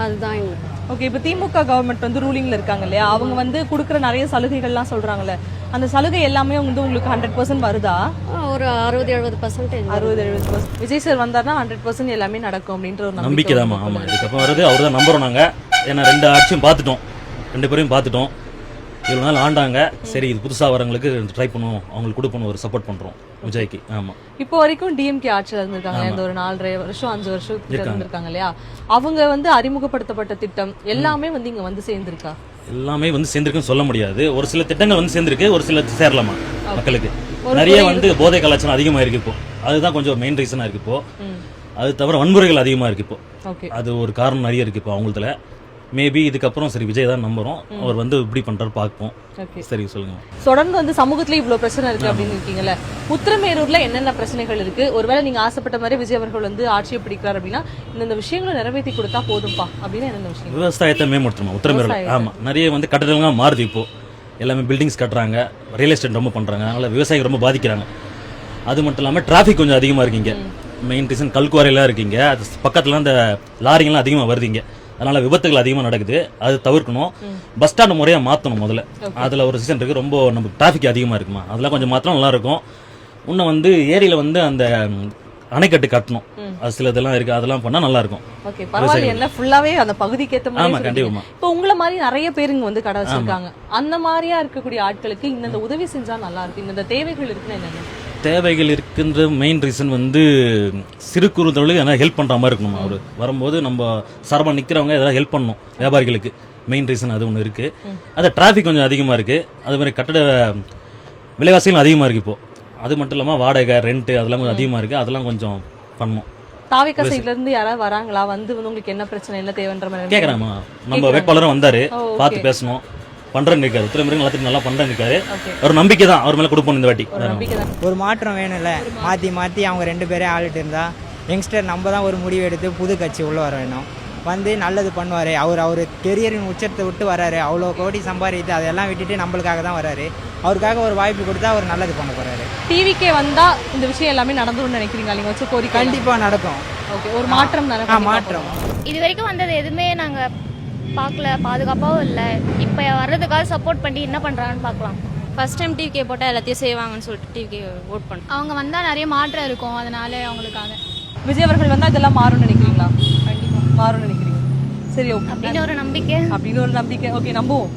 அதுதான் எங்களுக்கு. ஓகே, இப்போ திமுக கவர்மெண்ட் வந்து ரூலிங்ல இருக்காங்க இல்லையா, அவங்க வந்து கொடுக்குற நிறைய சலுகைகள்லாம் சொல்றாங்கல்ல, அந்த சலுகை எல்லாமே வந்து உங்களுக்கு 100% வருதா? ஒரு 60-70%. 60-70%. விஜய் சார் வந்தாருன்னா 100% எல்லாமே நடக்கும் அப்படின்ற ஒரு நம்பிக்கை தான். ஆமாம், இதுக்கப்புறம் வருது அவர் தான் நம்புறோம் நாங்கள். ஏன்னா 2 ஆட்சியும் பார்த்துட்டோம், 2 பேரையும் பார்த்துட்டோம். இவ்வளோ நாள் ஆண்டாங்க. சரி, இது புதுசாக வரவங்களுக்கு ட்ரை பண்ணுவோம், அவங்களுக்கு கொடுப்போம், ஒரு சப்போர்ட் பண்ணுறோம் விஜய்க்கு. ஆமாம், இப்போ வரைக்கும் டிஎம்கே ஆட்சியில் இருந்திருக்காங்க. இந்த ஒரு 4.5 வருஷம் 5 வருஷம் இருந்திருக்காங்க இல்லையா, அவங்க வந்து அறிமுகப்படுத்தப்பட்ட திட்டம் எல்லாமே வந்து இங்க வந்து சேர்ந்திருக்கா? எல்லாமே வந்து சேர்ந்திருக்குன்னு சொல்ல முடியாது. ஒரு சில திட்டங்கள் வந்து சேர்ந்திருக்கு, ஒரு சில சேரலாமா. மக்களுக்கு நிறைய வந்து போதை கலாச்சாரம் அதிகமாக இருக்கு இப்போ, அதுதான் கொஞ்சம் மெயின் ரீசனாக இருக்கு இப்போ. அது தவிர வன்முறைகள் அதிகமாக இருக்கு இப்போ, அது ஒரு காரணம் நிறைய இருக்கு இப்போ அவங்களதுல. மேபி இதுக்கப்புறம் சரி விஜய் தான் நம்புறோம், அவர் வந்து இப்படி பண்றாரு பார்ப்போம். சரி, சொல்லுங்க. தொடர்ந்து வந்து சமூகத்துல இவ்வளவு பிரச்சனை இருக்கு அப்படின்னு இருக்கீங்கல்ல, உத்திரமேரூர்ல என்னென்ன பிரச்சனைகள் இருக்கு? ஒருவேளை நீங்க ஆசைப்பட்ட மாதிரி விஜய் அவர்கள் வந்து ஆட்சியை பிடிக்கிறார் அப்படின்னா இந்த விஷயங்களை நிறைவேற்றி கொடுத்தா போதும்பா அப்படின்னு என்னென்ன விஷயம்? விவசாயத்தை மேம்படுத்தணும் உத்திரமேரூர்ல. ஆமா, நிறைய வந்து கட்டடங்கள்லாம் மாறுது இப்போ, எல்லாமே பில்டிங்ஸ் கட்டுறாங்க, ரியல் எஸ்டேட் ரொம்ப பண்றாங்க, அதனால விவசாயிகள் ரொம்ப பாதிக்கிறாங்க. அது மட்டும் இல்லாமல் டிராஃபிக் கொஞ்சம் அதிகமாக இருக்கீங்க. மெயின் ரீசன் கல்குவாரையெல்லாம் இருக்கீங்க, அது பக்கத்துல அந்த லாரிங்கெல்லாம் அதிகமாக வருதுங்க, அதனால விபத்துகள் அதிகமாக நடக்குது. அது தவிர்க்கணும். பஸ் ஸ்டாண்ட் முறையாக மாற்றணும் முதல்ல. அதில் ஒரு சீசன் இருக்குது, ரொம்ப நமக்கு டிராஃபிக் அதிகமாக இருக்குமா, அதெல்லாம் கொஞ்சம் மாத்திரம் நல்லா இருக்கும். இன்னும் வந்து ஏரியில் வந்து அந்த அணைக்கட்டு கட்டணும், அது சில இதெல்லாம் இருக்கு, அதெல்லாம் பண்ணால் நல்லா இருக்கும். ஓகே, பரவாயில்ல, என்ன ஃபுல்லாவே அந்த பகுதிக்கு ஏற்ற மாதிரி. ஆமா, கண்டிப்பா. இப்போ உங்களை மாதிரி நிறைய பேர் இங்க வந்து கடை வச்சிருக்காங்க. அந்த மாதிரியா இருக்கக்கூடிய ஆட்களுக்கு இந்த உதவி செஞ்சா நல்லா இருக்கு, இந்த தேவைகள் இருக்குன்னு என்னென்ன? தேவைகள் இருக்கின்ற மெயின் ரீசன் வந்து சிறு குறு தொழிலுக்கு எதனா ஹெல்ப் பண்ணுற மாதிரி இருக்கணும். அவர் வரும்போது நம்ம சார்பாக நிற்கிறவங்க எதாவது ஹெல்ப் பண்ணணும் வியாபாரிகளுக்கு. மெயின் ரீசன் அது ஒன்று இருக்குது. அது டிராஃபிக் கொஞ்சம் அதிகமாக இருக்குது. அது மாதிரி கட்டட விலைவாசிகளும் அதிகமாக இருக்குது இப்போது. அது மட்டும் இல்லாமல் வாடகை ரெண்ட்டு அதெல்லாம் கொஞ்சம் அதிகமாக இருக்குது. அதெல்லாம் கொஞ்சம் பண்ணணும். தாவிகா சைட்ல இருந்து யாராவது வராங்களா? வந்து உங்களுக்கு என்ன பிரச்சனை, என்ன தேவைன்ற மாதிரி கேட்குறாமா? நம்ம வேட்பாளரும் வந்தார், பார்த்து பேசணும். பண்ணுறேன்னு இருக்காரு. உத்திரமிருங்க எல்லாத்தையும் நல்லா பண்ணுறேன்னு இருக்காரு. ஒரு நம்பிக்கை தான் அவர் மேலே கொடுப்போம் இந்த வாட்டி. ஒரு மாற்றம் வேணும்ல. மாற்றி அவங்க 2 பேரே ஆளுட்டு இருந்தா யங்ஸ்டர் நம்ம தான் ஒரு முடிவு எடுத்து புது கட்சி உள்ளே வர வேணும். வந்து நல்லது பண்ணுவார். அவர் கெரியரின் உச்சத்தை விட்டு வராரு. அவ்வளோ கோடி சம்பாதித்து அதெல்லாம் விட்டுட்டு நம்மளுக்காக தான் வராரு. அவருக்காக ஒரு வாய்ப்பு கொடுத்தா அவர் நல்லது பண்ண போறாரு. டிவிக்கே வந்தா இந்த விஷயம் எல்லாமே நடந்துரும்னு நினைக்கிறீங்களா? நீங்க வச்ச கோரிக்கை கண்டிப்பாக நடக்கும். ஓகே, ஒரு மாற்றம் மாற்றம். இது வரைக்கும் வந்தது எதுவுமே நாங்கள் பார்க்கல, பாதுகாப்பாகவும் இல்லை. இப்போ வர்றதுக்காக சப்போர்ட் பண்ணி என்ன பண்ணுறாங்கன்னு பார்க்கலாம். ஃபர்ஸ்ட் டைம் டிவிக்கே போட்டால் எல்லாத்தையும் செய்வாங்கன்னு சொல்லிட்டு டிவிக்கே ஓட் பண்ணோம். அவங்க வந்தால் நிறைய மாற்றம் இருக்கும், அதனால அவங்களுக்காக. விஜய் அவர்கள் வந்தா இதெல்லாம் மாறும்னு நினைக்கிறீங்களா? கண்டிப்பா மாறும்னு நினைக்கிறீங்க. சரி, ஓகே. அப்படின்னு ஒரு நம்பிக்கை. ஓகே, நம்புவோம்.